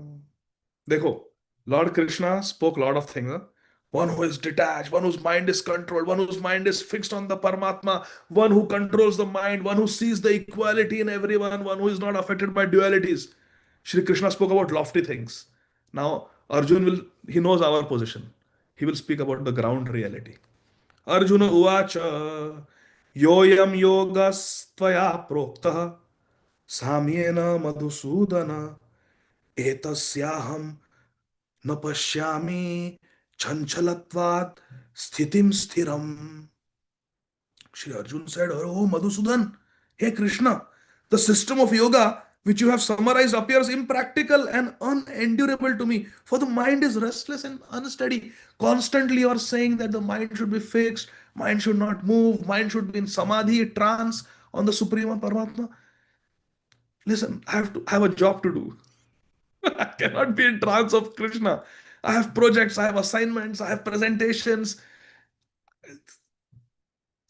देखो, Lord Krishna spoke a lot of things. Huh? One who is detached, one whose mind is controlled, one whose mind is fixed on the Paramatma, one who controls the mind, one who sees the equality in everyone, one who is not affected by dualities. Shri Krishna spoke about lofty things. Now, Arjun will, he knows our position. He will speak about the ground reality. Arjuna uvacha yoyam yogas tvaya proktah samyena madhusudana etasyaham न पश्यामि chanchalatvat sthitim sthiram. Shri Arjun said, Oh Madhusudan, hey Krishna, the system of yoga which you have summarized appears impractical and unendurable to me, for the mind is restless and unsteady. Constantly you are saying that the mind should be fixed, mind should not move, mind should be in samadhi, trance on the Supreme Paramatma. Listen, I have a job to do. I cannot be in trance of Krishna. I have projects, I have assignments, I have presentations.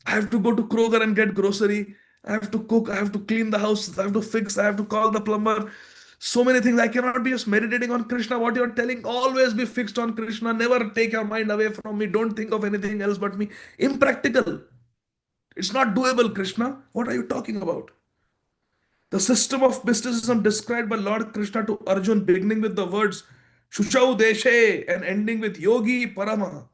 I have to go to Kroger and get grocery. I have to cook, I have to clean the house, I have to fix, I have to call the plumber. So many things. I cannot be just meditating on Krishna. What you're telling, always be fixed on Krishna. Never take your mind away from me. Don't think of anything else but me. Impractical. It's not doable, Krishna. What are you talking about? The system of mysticism described by Lord Krishna to Arjun, beginning with the words Shuchau Deshe and ending with Yogi Parama,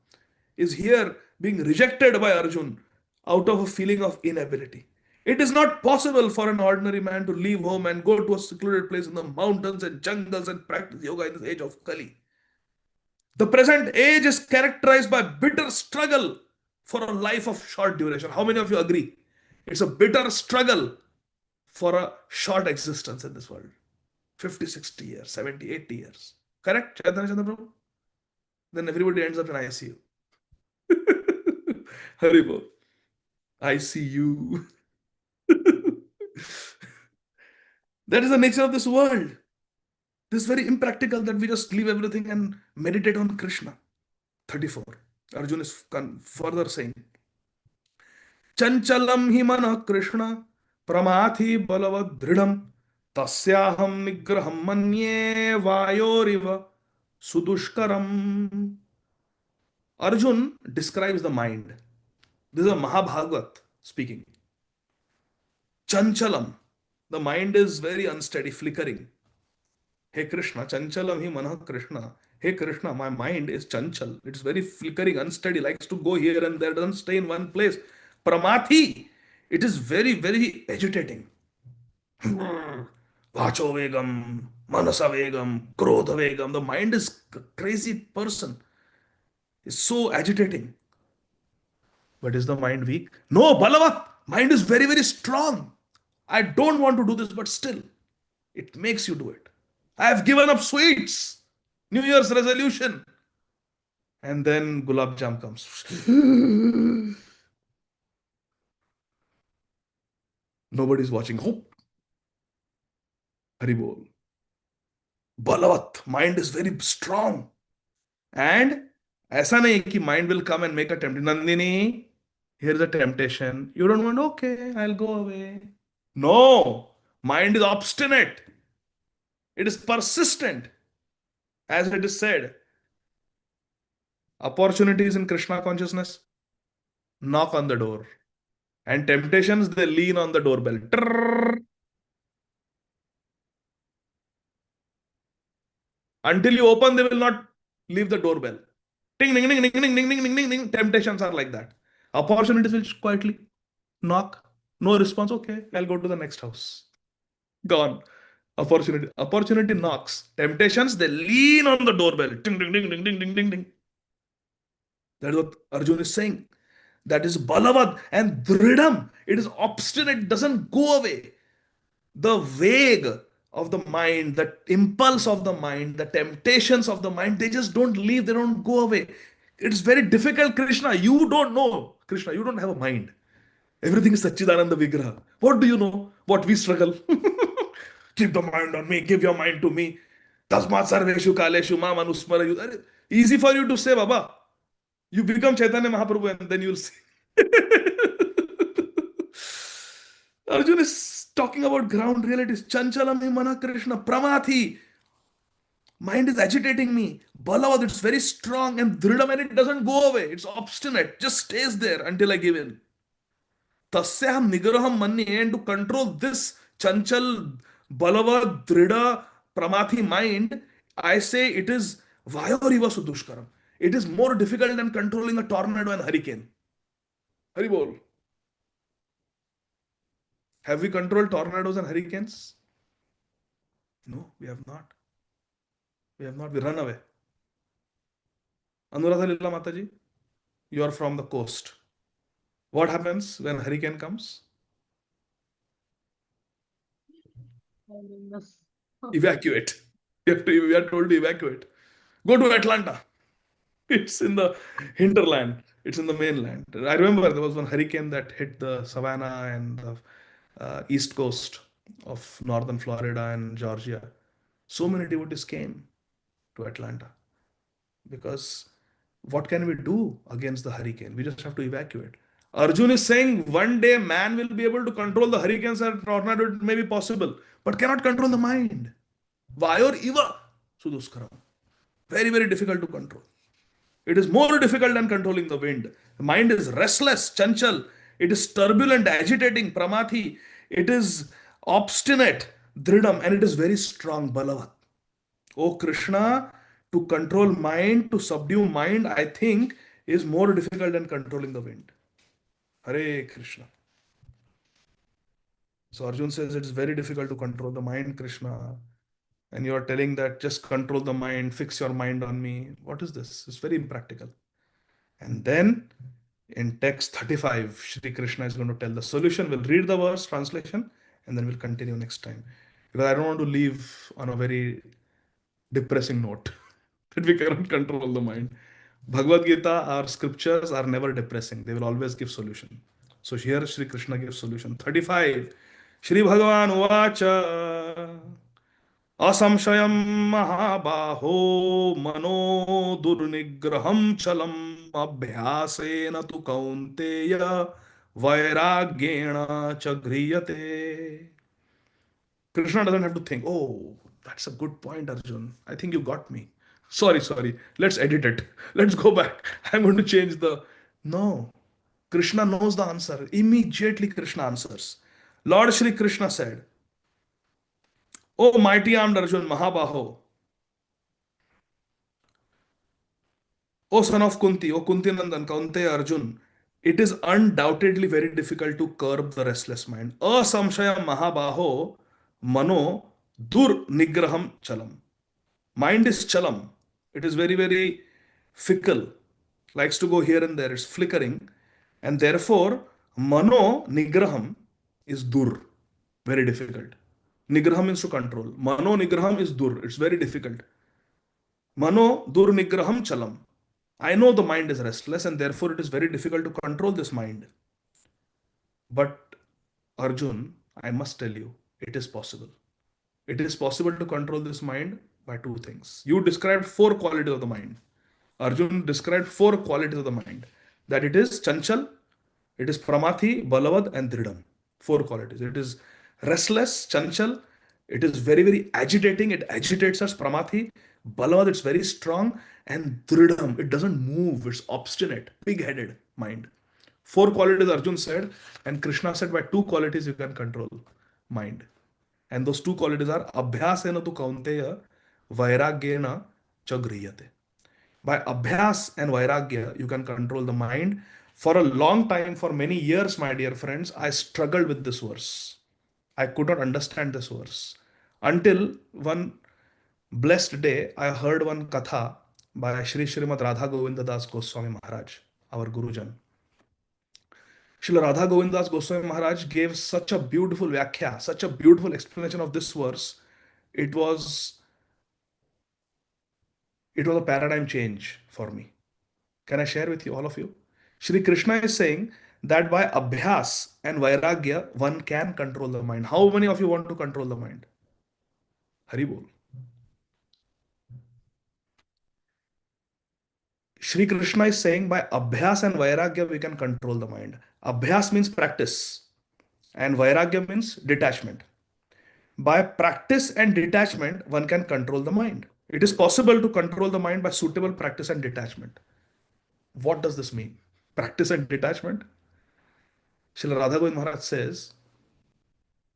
is here being rejected by Arjun out of a feeling of inability. It is not possible for an ordinary man to leave home and go to a secluded place in the mountains and jungles and practice yoga in this age of Kali. The present age is characterized by bitter struggle for a life of short duration. How many of you agree? It's a bitter struggle for a short existence in this world. 50, 60 years, 70, 80 years. Correct, Chaitanya Chandra Prabhu? Then everybody ends up in ICU. Haribo. ICU. That is the nature of this world. This is very impractical that we just leave everything and meditate on Krishna. 34. Arjuna is further saying, Chanchalam himana Krishna pramathi balavad dridham tasyaham nigraham manye vayoriva sudushkaram. Arjun describes the mind. This is a Mahabhagavat speaking. Chanchalam. The mind is very unsteady, flickering. Hey Krishna, Chanchalam hi manah Krishna. Hey Krishna, my mind is chanchal. It's very flickering, unsteady, likes to go here and there, doesn't stay in one place. Pramathi. It is very, very agitating. Vacho vegam, manasa vegam, krodha vegam. The mind is a crazy person. It's so agitating. But is the mind weak? No, Balavat. Mind is very, very strong. I don't want to do this, but still, it makes you do it. I have given up sweets. New Year's resolution. And then Gulab Jam comes. Nobody's watching. Hope. Haribol. Balavat. Mind is very strong. And ऐसा नहीं कि mind will come and make a temptation. Nandini, here's a temptation. You don't want, okay, I'll go away. No. Mind is obstinate. It is persistent. As it is said, opportunities in Krishna consciousness knock on the door. And temptations, they lean on the doorbell. Trrr. Until you open, they will not leave the doorbell. Ding, ding, ding, ding, ding, ding, ding, ding, ding, ding. Temptations are like that. Opportunities will quietly knock. No response. Okay, I'll go to the next house. Gone. Opportunity knocks. Temptations, they lean on the doorbell. Ding, ding, ding, ding, ding, ding, ding, ding. That is what Arjun is saying. That is balavad and dridam. It is obstinate, it doesn't go away. The vague of the mind, the impulse of the mind, the temptations of the mind, they just don't leave, they don't go away. It's very difficult, Krishna. You don't know, Krishna, you don't have a mind. Everything is Satchidananda Vigraha. What do you know? What we struggle. Keep the mind on me, give your mind to me. Tasmat sarveshu kaleshu ma manusmarayu. Easy for you to say, Baba. You become Chaitanya Mahaprabhu and then you'll see. Arjun is talking about ground realities. Chanchalami mana Krishna. Pramathi. Mind is agitating me. Balavad, it's very strong and dridam and it doesn't go away. It's obstinate. Just stays there until I give in. Tasyaham nigraham manye. And to control this chanchal, balavad, drida, pramathi mind, I say it is vayoriva sudushkaram. It is more difficult than controlling a tornado and hurricane. Haribol. Have we controlled tornadoes and hurricanes? No, we have not. We have not. We run away. Anuradha Lila Mataji, you are from the coast. What happens when a hurricane comes? Evacuate. We are told to evacuate. Go to Atlanta. It's in the hinterland. It's in the mainland. I remember there was one hurricane that hit the Savannah and the east coast of northern Florida and Georgia. So many devotees came to Atlanta because what can we do against the hurricane? We just have to evacuate. Arjun is saying one day man will be able to control the hurricanes and tornado. It may be possible, but cannot control the mind. Vayor iva suduskaram. Very, very difficult to control. It is more difficult than controlling the wind. The mind is restless, chanchal. It is turbulent, agitating, pramathi. It is obstinate, dridam, and it is very strong, balavat. Oh Krishna, to control mind, to subdue mind, I think is more difficult than controlling the wind. Hare Krishna. So Arjun says it's very difficult to control the mind, Krishna. And you are telling that just control the mind, fix your mind on me. What is this? It's very impractical. And then in text 35, Shri Krishna is going to tell the solution. We'll read the verse translation and then we'll continue next time. Because I don't want to leave on a very depressing note that we cannot control the mind. Bhagavad Gita, our scriptures are never depressing. They will always give solution. So here Shri Krishna gives solution. 35. Shri Bhagavan Uvacha Asamshayam Mahabaho Mano Durnigraham Chalam Abhyasena tu Kaunteya Vairagyena Chagriyate. Krishna doesn't have to think, oh, that's a good point, Arjun. I think you got me. Sorry. Let's edit it. Let's go back. I'm going to change the... No. Krishna knows the answer. Immediately Krishna answers. Lord Shri Krishna said, O mighty armed Arjun, Mahabaho, O son of Kunti, O Kunti Nandan, Kaunteya Arjun, it is undoubtedly very difficult to curb the restless mind. Asamshaya Mahabaho, Mano, Dur Nigraham Chalam. Mind is chalam. It is very, very fickle. Likes to go here and there. It's flickering. And therefore, Mano Nigraham is dur. Very difficult. Nigraham means to control. Mano Nigraham is dur. It's very difficult. Mano dur Nigraham chalam. I know the mind is restless and therefore it is very difficult to control this mind. But Arjun, I must tell you, it is possible. It is possible to control this mind by two things. You described 4 qualities of the mind. Arjun described 4 qualities of the mind. That it is chanchal, it is pramathi, balavad and dridam. 4 qualities. It is restless, chanchal, it is very, very agitating, it agitates us, pramathi, balavad, it's very strong, and dridam, it doesn't move, it's obstinate, big-headed mind. 4 qualities Arjun said, and Krishna said by 2 qualities you can control mind. And those 2 qualities are Abhyasena tu Kaunteya vairagyena cha griyate. By abhyas and vairagya, you can control the mind. For a long time, for many years, my dear friends, I struggled with this verse. I could not understand this verse until one blessed day I heard one katha by Srimad Radha Govinda Das Goswami Maharaj, our Gurujan. Srila Radha Govinda Das Goswami Maharaj gave such a beautiful vyakhya, such a beautiful explanation of this verse. It was a paradigm change for me. Can I share with you, all of you? Shri Krishna is saying that by abhyas and vairagya, one can control the mind. How many of you want to control the mind? Hari bol. Shri Krishna is saying by abhyas and vairagya, we can control the mind. Abhyas means practice, and vairagya means detachment. By practice and detachment, one can control the mind. It is possible to control the mind by suitable practice and detachment. What does this mean? Practice and detachment? Srila Radha Govind Maharaj says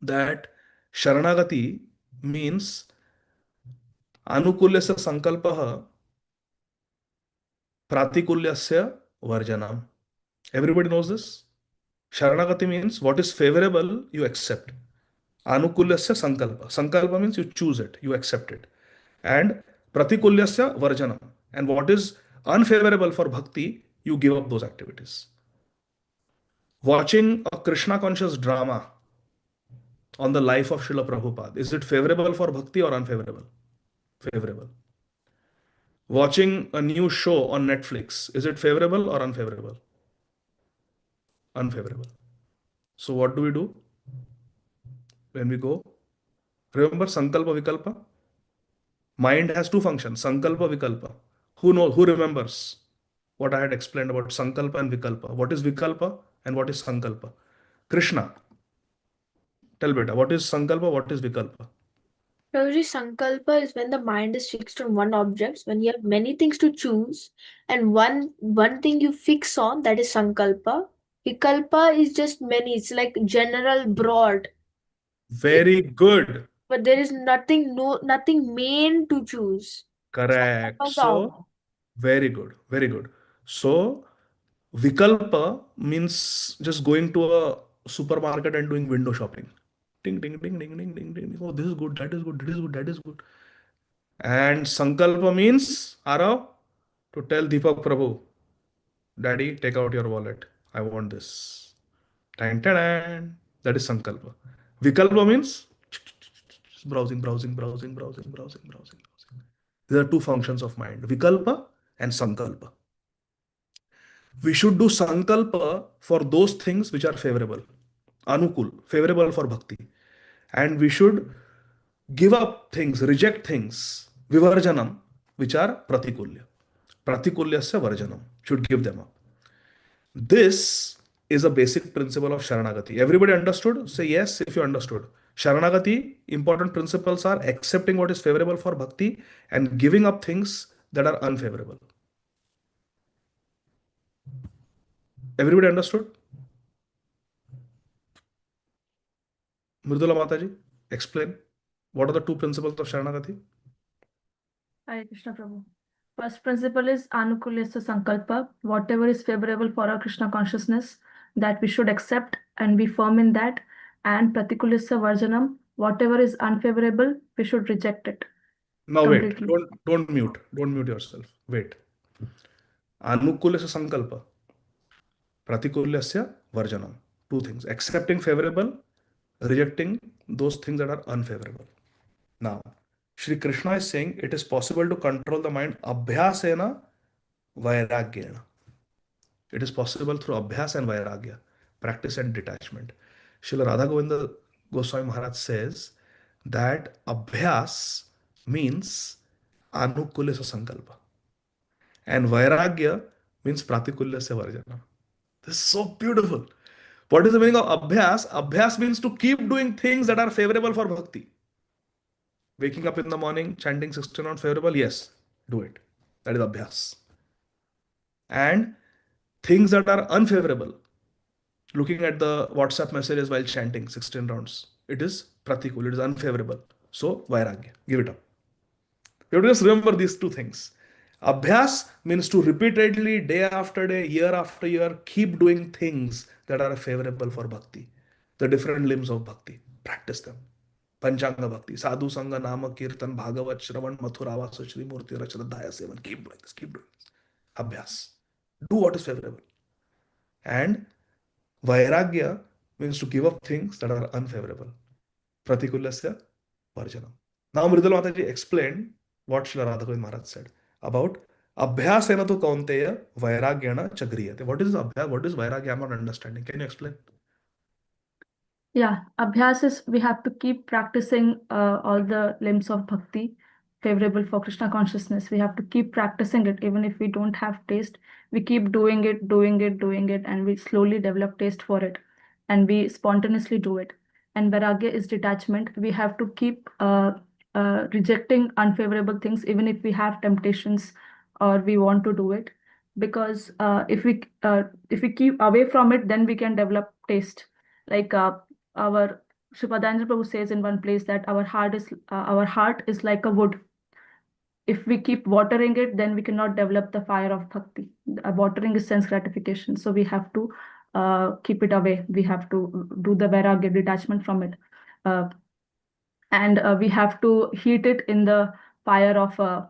that Sharanagati means Anukulyasya sankalpaha pratikulyasya varjanam. Everybody knows this? Sharanagati means what is favorable, you accept. Anukulyasya sankalpa. Sankalpa means you choose it, you accept it. And pratikulyasya varjanam. And what is unfavorable for bhakti, you give up those activities. Watching a Krishna conscious drama on the life of Srila Prabhupada, is it favorable for bhakti or unfavorable? Favorable. Watching a new show on Netflix, is it favorable or unfavorable? Unfavorable. So what do we do when we go? Remember Sankalpa Vikalpa? Mind has two functions, Sankalpa Vikalpa. Who knows? Who remembers what I had explained about Sankalpa and Vikalpa? What is Vikalpa and what is Sankalpa? Krishna, tell beta, what is Sankalpa, what is Vikalpa? Prabhuji, Sankalpa is when the mind is fixed on one object, when you have many things to choose, and one thing you fix on, that is Sankalpa. Vikalpa is just many, it's like general, broad. Very good. But there is nothing main to choose. Correct. Sankalpa is the So, outcome. very good. Very good. So, Vikalpa means just going to a supermarket and doing window shopping. Ding, ding, ding, ding, ding, ding, ding. Oh, this is good, that is good, this is good, that is good. And Sankalpa means, Arav, to tell Deepak Prabhu, Daddy, take out your wallet. I want this. Tan, tan, tan. That is Sankalpa. Vikalpa means browsing, browsing, browsing, browsing, browsing, browsing, browsing. These are two functions of mind, Vikalpa and Sankalpa. We should do Sankalpa for those things which are favorable, Anukul, favorable for bhakti. And we should give up things, reject things, Vivarjanam, which are Pratikulya. Pratikulyasya Varjanam, should give them up. This is a basic principle of Sharanagati. Everybody understood? Say yes if you understood. Sharanagati, important principles are accepting what is favorable for bhakti and giving up things that are unfavorable. Everybody understood? Mridula Mataji, explain. What are the two principles of Sharanagati? Hare Krishna Prabhu. First principle is Anukulyasya Sankalpa. Whatever is favorable for our Krishna consciousness, that we should accept and be firm in that. And Pratikulyasya Varjanam, whatever is unfavorable, we should reject it. Now completely. wait, don't mute. Don't mute yourself. Wait. Anukulyasya Sankalpa. Pratikulyasya Varjanam. Two things. Accepting favorable, rejecting those things that are unfavorable. Now, Shri Krishna is saying it is possible to control the mind abhyasena vairagyena. It is possible through abhyas and vairagya, practice and detachment. Srila Radha Govinda Goswami Maharaj says that abhyas means anukulyasya sankalpa and vairagya means pratikulyasya varjana. This is so beautiful. What is the meaning of abhyas? Abhyas means to keep doing things that are favorable for bhakti. Waking up in the morning, chanting 16 rounds favorable, yes, do it. That is abhyas. And things that are unfavorable, looking at the WhatsApp messages while chanting 16 rounds, it is pratikul, it is unfavorable. So, vairagya, give it up. You have to just remember these two things. Abhyas means to repeatedly, day after day, year after year, keep doing things that are favorable for bhakti. The different limbs of bhakti. Practice them. Panchanga Bhakti, Sadhu Sangha, Nama Kirtan, Bhagavat, Shravan, Mathura, Vasa, Shri Murti, Rachadhaya, Sevan. Keep doing this, keep doing this. Abhyas. Do what is favorable. And Vairagya means to give up things that are unfavorable. Pratikulasya Varjanam. Now Mridula Mataji explained what Srila Radhagovind Maharaj said about Abhyasena tu kaunteya vairagyana chagriyate. What is Abhyas? What is Vairagya? I'm not understanding. Can you explain? Yeah, abhyas is we have to keep practicing all the limbs of bhakti favorable for Krishna consciousness. We have to keep practicing it even if we don't have taste. We keep doing it, doing it, doing it, and we slowly develop taste for it, and we spontaneously do it. And vairagya is detachment. We have to keep rejecting unfavorable things even if we have temptations or we want to do it, because if we keep away from it, then we can develop taste. Like our Sripadendra Prabhu says in one place that our heart is like a wood. If we keep watering it, then we cannot develop the fire of bhakti. Watering is sense gratification, so we have to keep it away. We have to do the vairagya detachment from it, and we have to heat it in the fire of uh,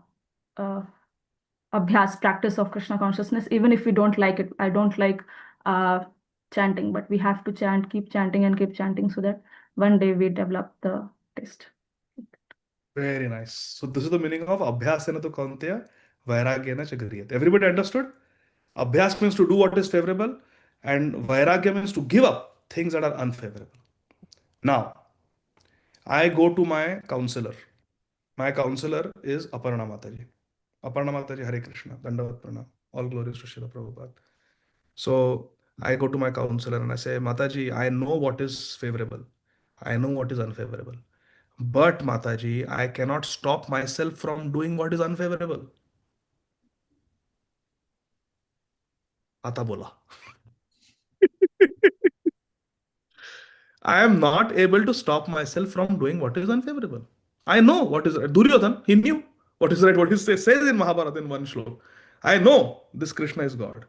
abhyas, practice of Krishna consciousness. Even if we don't like it, I don't like chanting, but we have to chant, keep chanting and keep chanting so that one day we develop the taste. Very nice. So this is the meaning of Abhyasena tu kaunteya vairagyana chagriyate. Everybody understood? Abhyas means to do what is favorable, and Vairagya means to give up things that are unfavorable. Now, I go to my counselor. My counselor is Aparna Mataji. Aparna Mataji, Hare Krishna, Dandavat Pranam. All glories to Srila Prabhupada. So I go to my counselor and I say, Mataji, I know what is favorable. I know what is unfavorable. But Mataji, I cannot stop myself from doing what is unfavorable. Ata bola. I am not able to stop myself from doing what is unfavorable. I know what is right. Duryodhan, he knew what is right, what he says in Mahabharata in one shlok. I know this Krishna is God.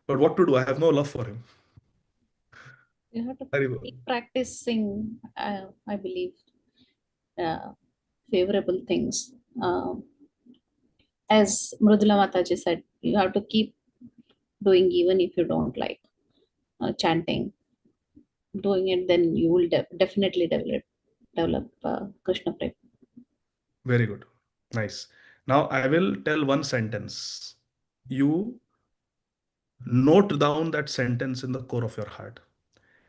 But what to do? I have no love for him. You have to Haribol. keep practicing, I believe, favorable things. As Mrudula Mataji said, you have to keep doing even if you don't like chanting. Doing it, then you will definitely develop Krishna Prem. Very good. Nice. Now I will tell one sentence. You note down that sentence in the core of your heart.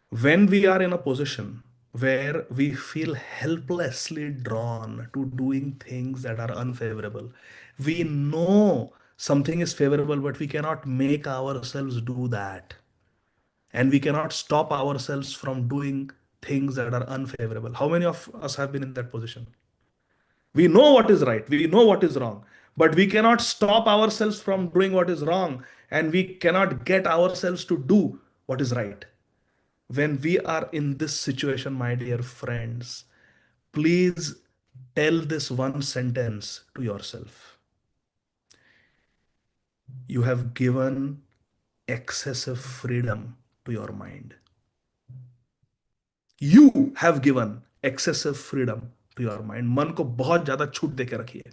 When we are in a position where we feel helplessly drawn to doing things that are unfavorable, we know something is favorable, but we cannot make ourselves do that. And we cannot stop ourselves from doing things that are unfavorable. How many of us have been in that position? We know what is right, we know what is wrong, but we cannot stop ourselves from doing what is wrong, and we cannot get ourselves to do what is right. When we are in this situation, my dear friends, please tell this one sentence to yourself. You have given excessive freedom to your mind. You have given excessive freedom to your mind. मन को बहुत ज्यादा छूट देके रखिए.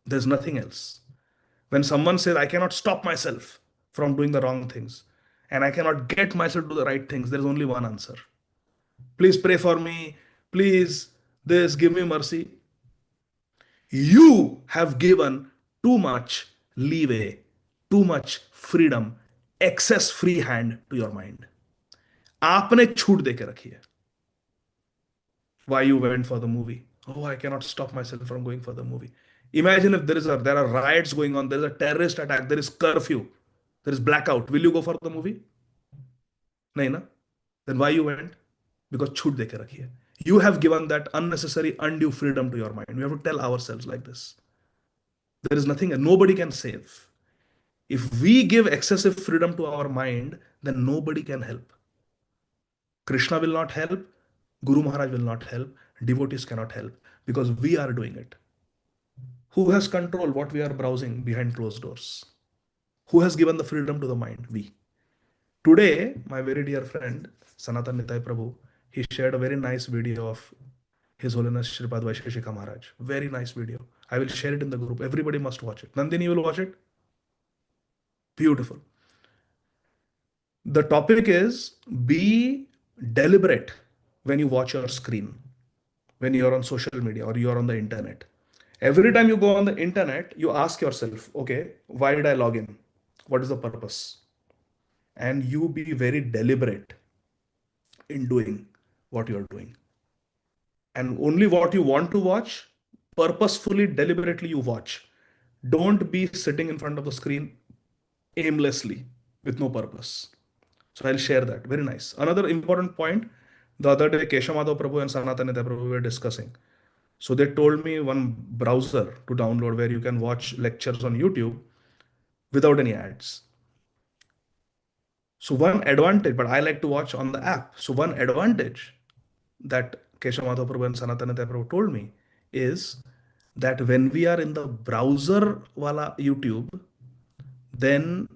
There's nothing else. When someone says, I cannot stop myself from doing the wrong things and I cannot get myself to do the right things, there's only one answer. Please pray for me. Please, this, give me mercy. You have given too much leeway, too much freedom, excess free hand to your mind. आपने छूट देके रखी है. Why you went for the movie? Oh, I cannot stop myself from going for the movie. Imagine if there are riots going on, there is a terrorist attack, there is curfew, there is blackout. Will you go for the movie? Nahin na? Then why you went? Because छूट देके रखी है. You have given that unnecessary, undue freedom to your mind. We have to tell ourselves like this. There is nothing, nobody can save. If we give excessive freedom to our mind, then nobody can help. Krishna will not help, Guru Maharaj will not help, devotees cannot help because we are doing it. Who has control what we are browsing behind closed doors? Who has given the freedom to the mind? We. Today, my very dear friend, Sanatan Nitai Prabhu, he shared a very nice video of His Holiness Shripad Vaisheshika Maharaj. Very nice video. I will share it in the group. Everybody must watch it. Nandini, you will watch it? Beautiful. The topic is be deliberate when you watch your screen, when you're on social media or you're on the internet. Every time you go on the internet, you ask yourself, okay, why did I log in? What is the purpose? And you be very deliberate in doing what you're doing. And only what you want to watch, purposefully, deliberately you watch. Don't be sitting in front of the screen aimlessly with no purpose. So I'll share that. Very nice. Another important point, the other day Keshav Madhav Prabhu and Sanatana Prabhu were discussing. So they told me one browser to download where you can watch lectures on YouTube without any ads. So one advantage, but I like to watch on the app. So one advantage that Keshav Madhav Prabhu and Sanatana Prabhu told me is that when we are in the browser wala YouTube, then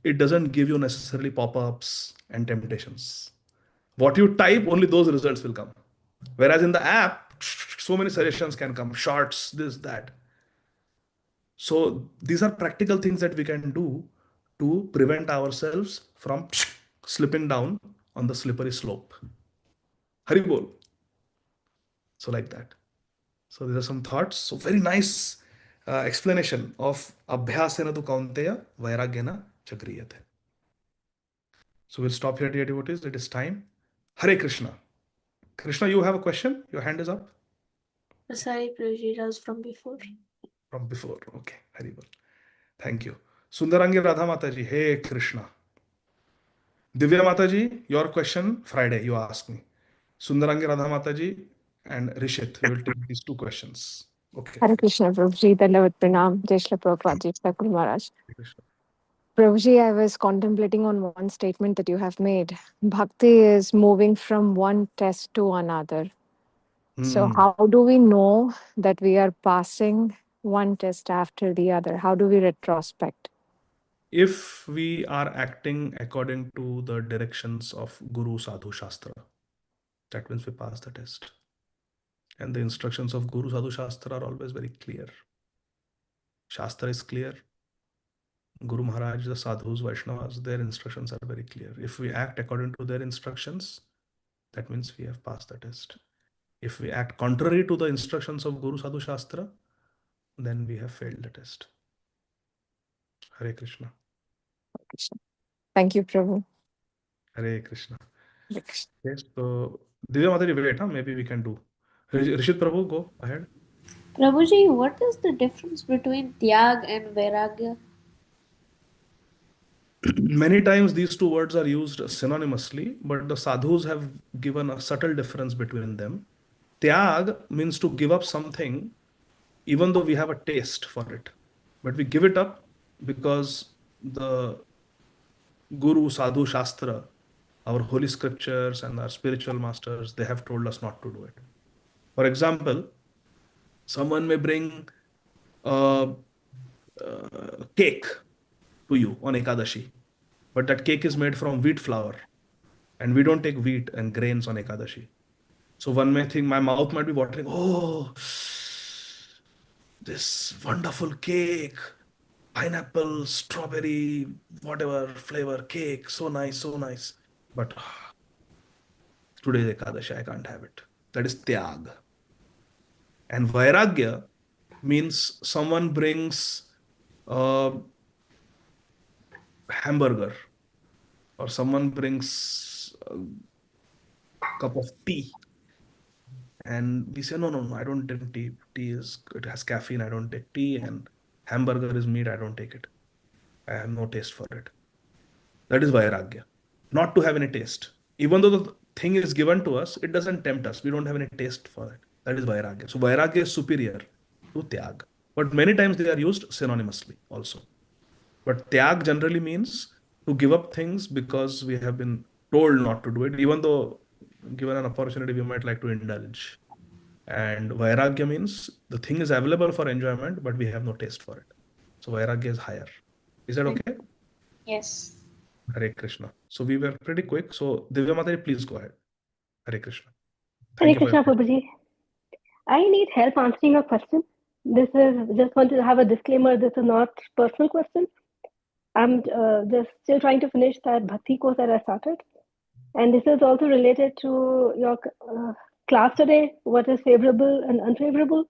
it doesn't give you necessarily pop-ups and temptations. What you type, only those results will come. Whereas in the app, so many suggestions can come, shorts, this, that. So these are practical things that we can do to prevent ourselves from slipping down on the slippery slope. Hari bol. So like that. So these are some thoughts. So very nice explanation of abhyasena tu kaunteya vairagyena chakriyate. So we'll stop here, dear devotees. It is time. Hare Krishna. Krishna, you have a question? Your hand is up? Sorry, Prabhuji, that was from before. From before. Okay. Hari bol. Thank you. Sundarangi Radha Mataji. Hey Krishna. Divya Mataji, your question Friday, you ask me. Sundarangi Radha Mataji and Rishit, we will take these two questions. Okay. Hare Krishna, Prabhuji, Dandavat Pranam, Jai Shri Prabhupada Ji, Thakur Maharaj. Prabhuji, I was contemplating on one statement that you have made. Bhakti is moving from one test to another. So how do we know that we are passing one test after the other? How do we retrospect? If we are acting according to the directions of Guru Sadhu Shastra, that means we pass the test. And the instructions of Guru Sadhu Shastra are always very clear. Shastra is clear. Guru Maharaj, the Sadhus, Vaishnavas, their instructions are very clear. If we act according to their instructions, that means we have passed the test. If we act contrary to the instructions of Guru Sadhu Shastra, then we have failed the test. Hare Krishna. Thank you, Prabhu. Hare Krishna. Yes, so Divya Mataji, wait, maybe we can do. Rishit Prabhu, go ahead. Prabhuji, what is the difference between Tyag and Vairagya? Many times these two words are used synonymously, but the sadhus have given a subtle difference between them. Tyag means to give up something even though we have a taste for it. But we give it up because the Guru, Sadhu, Shastra, our holy scriptures and our spiritual masters, they have told us not to do it. For example, someone may bring cake to you on Ekadashi, but that cake is made from wheat flour, and we don't take wheat and grains on Ekadashi. So one may think, my mouth might be watering, oh, this wonderful cake, pineapple, strawberry, whatever flavor cake, so nice, so nice. But today is Ekadashi, I can't have it. That is Tyag. And Vairagya means someone brings a hamburger or someone brings a cup of tea and we say, no, I don't drink tea. It has caffeine, I don't take tea, and hamburger is meat, I don't take it. I have no taste for it. That is Vairagya. Not to have any taste. Even though the thing is given to us, it doesn't tempt us. We don't have any taste for it. That is Vairagya. So Vairagya is superior to Tyag. But many times they are used synonymously also. But Tyag generally means to give up things because we have been told not to do it, even though given an opportunity, we might like to indulge. And Vairagya means the thing is available for enjoyment, but we have no taste for it. So Vairagya is higher. Is that okay? Yes. Hare Krishna. So we were pretty quick. So Divya Mataji, please go ahead. Hare Krishna. Hare Thank you for your Krishna, Prabhuji. I need help answering a question. This is just want to have a disclaimer. This is not personal question. I'm just still trying to finish that bhakti course that I started, and this is also related to your class today. What is favorable and unfavorable?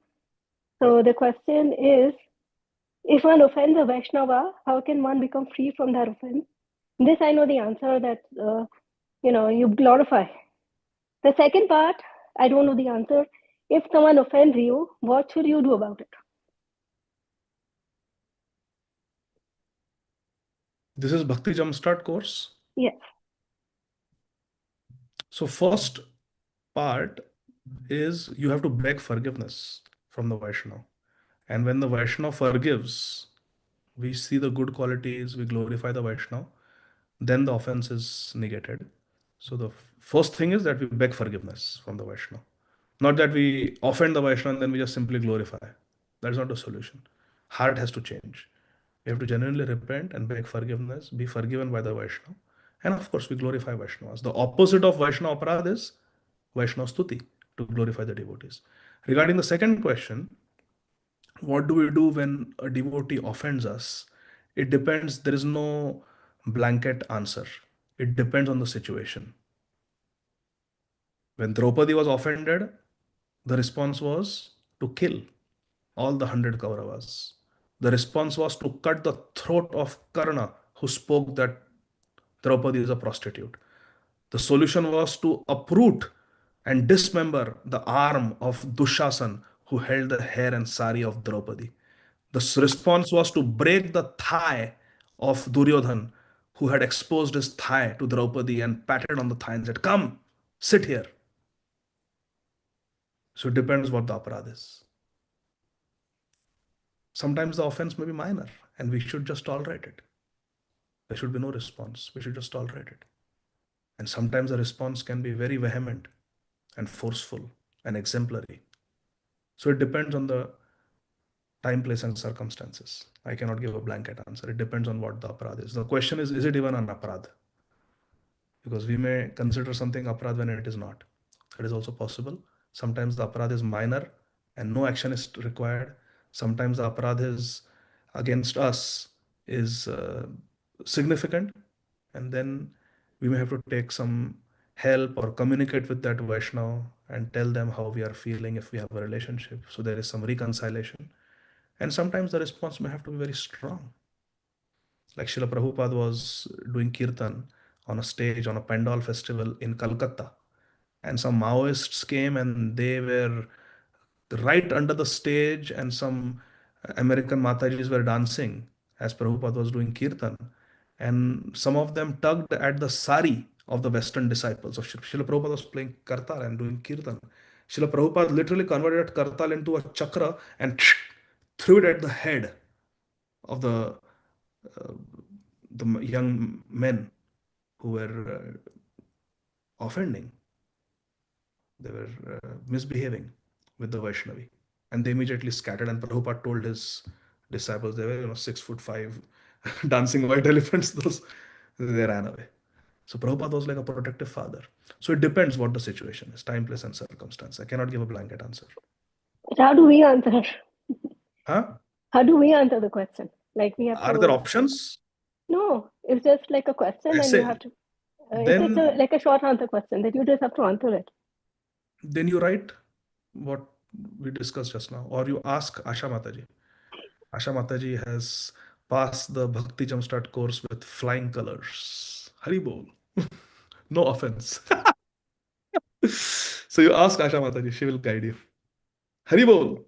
So the question is, if one offends a Vaishnava, how can one become free from that offense? This I know the answer, that you glorify. The second part, I don't know the answer. If someone offends you, what should you do about it? This is Bhakti Jumpstart course. Yes. So first part is you have to beg forgiveness from the Vaishnava. And when the Vaishnava forgives, we see the good qualities, we glorify the Vaishnava, then the offense is negated. So the first thing is that we beg forgiveness from the Vaishnava. Not that we offend the Vaishnava and then we just simply glorify. That is not the solution. Heart has to change. We have to genuinely repent and beg forgiveness, be forgiven by the Vaishnava. And of course, we glorify Vaishnavas. The opposite of Vaishnava Aparadh is Vaishnava Stuti, to glorify the devotees. Regarding the second question, what do we do when a devotee offends us? It depends. There is no blanket answer. It depends on the situation. When Draupadi was offended, the response was to kill all the 100 Kauravas. The response was to cut the throat of Karna, who spoke that Draupadi is a prostitute. The solution was to uproot and dismember the arm of Dushasan, who held the hair and sari of Draupadi. The response was to break the thigh of Duryodhan, who had exposed his thigh to Draupadi and patted on the thigh and said, "Come, sit here." So it depends what the aparadh is. Sometimes the offense may be minor and we should just tolerate it. There should be no response. We should just tolerate it. And sometimes the response can be very vehement and forceful and exemplary. So it depends on the time, place, and circumstances. I cannot give a blanket answer. It depends on what the aparadh is. The question is it even an aparadh? Because we may consider something aparadh when it is not. That is also possible. Sometimes the aparadh is minor and no action is required. Sometimes the aparadh is against us is significant, and then we may have to take some help or communicate with that Vaishnava and tell them how we are feeling if we have a relationship. So there is some reconciliation. And sometimes the response may have to be very strong. Like Srila Prabhupada was doing kirtan on a stage on a Pandal festival in Calcutta. And some Maoists came and they were right under the stage, and some American Matajis were dancing as Prabhupada was doing kirtan. And some of them tugged at the sari of the Western disciples of Srila Prabhupada was playing kartal and doing kirtan. Srila Prabhupada literally converted that kartal into a chakra and threw it at the head of the young men who were offending. They were misbehaving with the Vaishnavi. And they immediately scattered. And Prabhupada told his disciples, they were 6'5" dancing white elephants, they ran away. So Prabhupada was like a protective father. So it depends what the situation is, time, place, and circumstance. I cannot give a blanket answer. But how do we answer? Huh? How do we answer the question? Like we have Are to. there options? No, it's just like a question, and you have to. It's just like a short answer question that you just have to answer it. Then you write what we discussed just now, or you ask Asha Mataji. Asha Mataji has passed the Bhakti Jumpstart course with flying colors. Hari bol. No offense. So you ask Asha Mataji, she will guide you. Hari bol.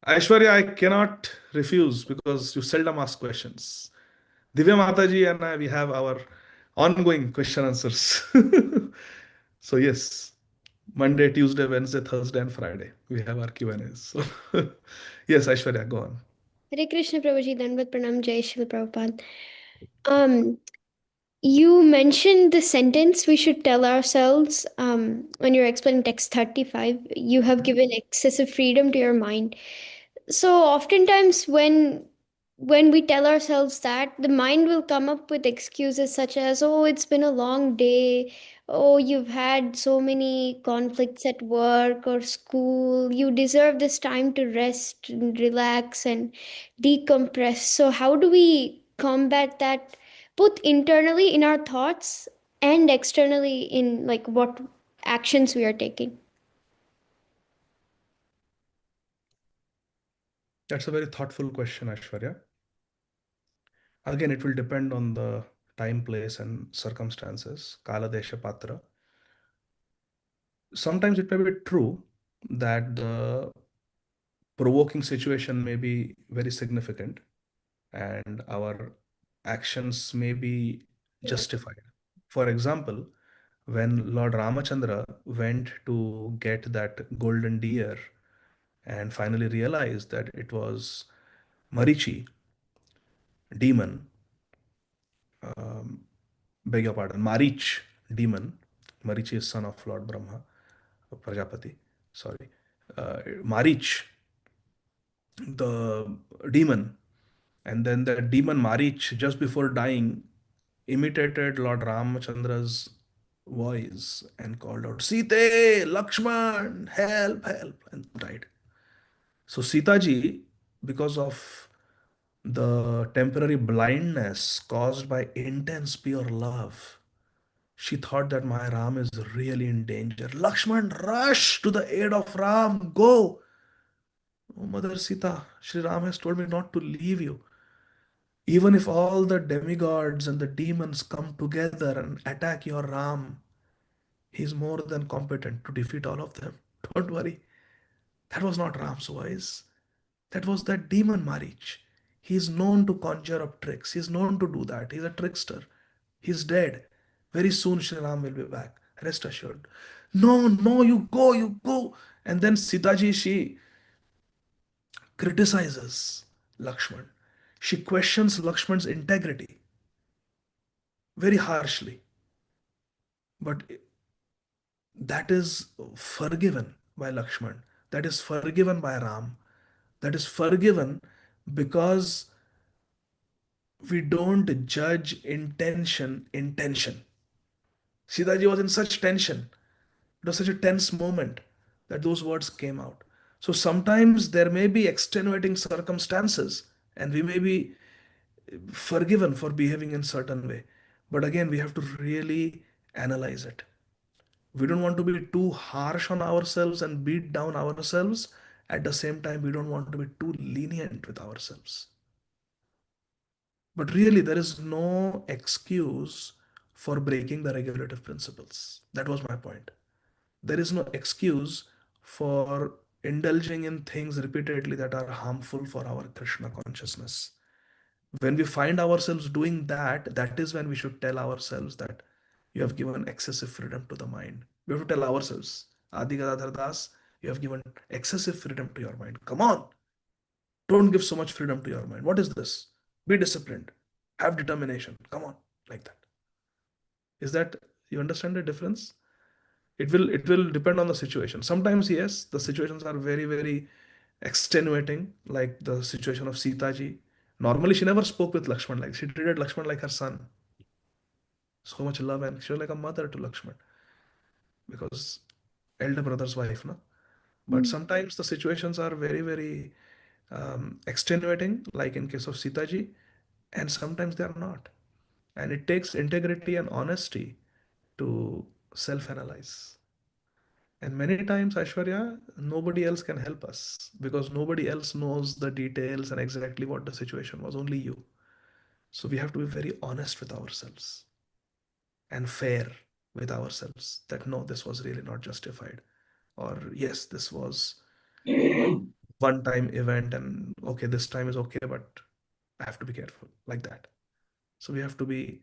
Aishwarya, I cannot refuse because you seldom ask questions. Divya Mataji and I, we have our ongoing question answers. So yes, Monday, Tuesday, Wednesday, Thursday, and Friday, we have our Q&As. So yes, Aishwarya, go on. Hare Krishna Prabhuji, Dandavat Pranam, Jai Shri Prabhupada. You mentioned the sentence we should tell ourselves when you're explaining text 35. You have given excessive freedom to your mind. So oftentimes when we tell ourselves that, the mind will come up with excuses such as, oh, it's been a long day, oh, you've had so many conflicts at work or school, you deserve this time to rest and relax and decompress. So how do we combat that both internally in our thoughts and externally in like what actions we are taking? That's a very thoughtful question, Aishwarya. Again, it will depend on the time, place, and circumstances. Kala Desha Patra. Sometimes it may be true that the provoking situation may be very significant and our actions may be justified. For example, when Lord Ramachandra went to get that golden deer and finally realized that it was Marichi, demon, um, beg your pardon, Marich, demon. Marichi is son of Lord Brahma, Prajapati, sorry. Marich, the demon, and then the demon Marich, just before dying, imitated Lord Ramachandra's voice and called out, Sita, Lakshman, help, help, and died. So Sita ji, because of the temporary blindness caused by intense pure love, she thought that my Ram is really in danger. Lakshman, rush to the aid of Ram, go. Oh, Mother Sita, Sri Ram has told me not to leave you. Even if all the demigods and the demons come together and attack your Ram, he's more than competent to defeat all of them. Don't worry. That was not Ram's voice. That was that demon Marich. He is known to conjure up tricks. He's known to do that. He's a trickster. He's dead. Very soon Sri Ram will be back. Rest assured. No, no, you go, you go. And then Sitaji, she criticizes Lakshman. She questions Lakshman's integrity very harshly. But that is forgiven by Lakshman. That is forgiven by Ram. That is forgiven because we don't judge intention. Sitaji was in such tension. It was such a tense moment that those words came out. So sometimes there may be extenuating circumstances and we may be forgiven for behaving in certain way. But again, we have to really analyze it. We don't want to be too harsh on ourselves and beat down ourselves. At the same time, we don't want to be too lenient with ourselves. But really, there is no excuse for breaking the regulative principles. That was my point. There is no excuse for indulging in things repeatedly that are harmful for our Krishna consciousness. When we find ourselves doing that, that is when we should tell ourselves that you have given excessive freedom to the mind. We have to tell ourselves, Ādi Gadādhara Dāsa, you have given excessive freedom to your mind. Come on. Don't give so much freedom to your mind. What is this? Be disciplined. Have determination. Come on. Like that. Is that, you understand the difference? It will depend on the situation. Sometimes, yes, the situations are very, very extenuating, like the situation of Sita ji. Normally, she never spoke with Lakshman like, she treated Lakshman like her son. So much love, and she was like a mother to Lakshman because elder brother's wife, no? But sometimes the situations are very, very extenuating, like in case of Sita ji, and sometimes they are not. And it takes integrity and honesty to self-analyze. And many times, Aishwarya, nobody else can help us because nobody else knows the details and exactly what the situation was, only you. So we have to be very honest with ourselves and fair with ourselves that no, this was really not justified. Or yes, this was one time event and okay, this time is okay, but I have to be careful, like that. So we have to be,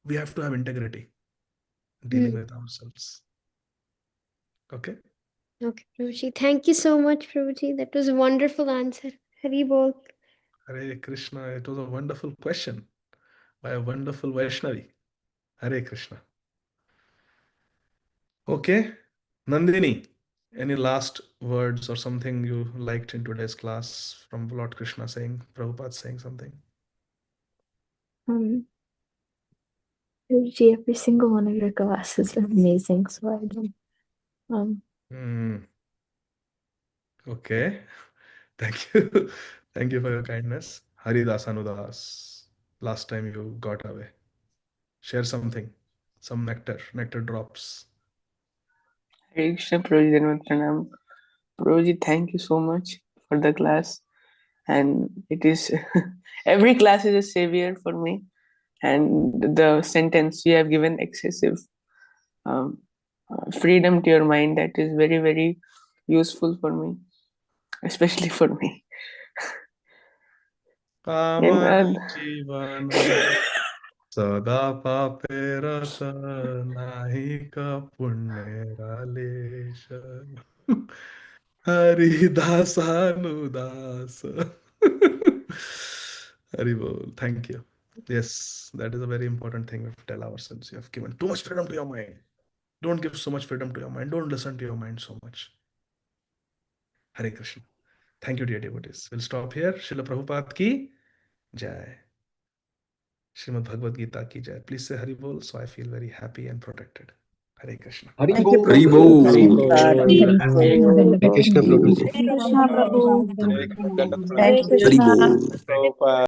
we have to have integrity dealing with ourselves. Okay. Okay, Prabhuji. Thank you so much, Prabhuji. That was a wonderful answer. Hari Bol. Hare Krishna. It was a wonderful question by a wonderful Vaishnavi. Hare Krishna. Okay. Nandini, any last words or something you liked in today's class from Lord Krishna saying, Prabhupada saying something? Every single one of your classes is amazing. So I don't. Okay. Thank you. Thank you for your kindness. Haridas Anudas. Last time you got away. Share something. Some nectar. Nectar drops. Hare Krishna, Prabhuji, Dhanavad Pranam. Prabhuji, thank you so much for the class. And it is, every class is a savior for me. And the sentence you have given excessive freedom to your mind, that is very, very useful for me, especially for me. And, Jivan Sada pape rata nahi ka punyera lesha Haridasanu Haribol. Thank you. Yes, that is a very important thing we have to tell ourselves. You have given too much freedom to your mind. Don't give so much freedom to your mind. Don't listen to your mind so much. Hare Krishna. Thank you, dear devotees. We'll stop here. Srila Prabhupada ki Jai. Srimad Bhagavad Gita ki Jai. Please say Haribol, so I feel very happy and protected. Hare Krishna. Thank you, Prabhu. Haribol. Hare Krishna, Prabhu. Hare Krishna, Prabhu. Thank you. Hare Krishna.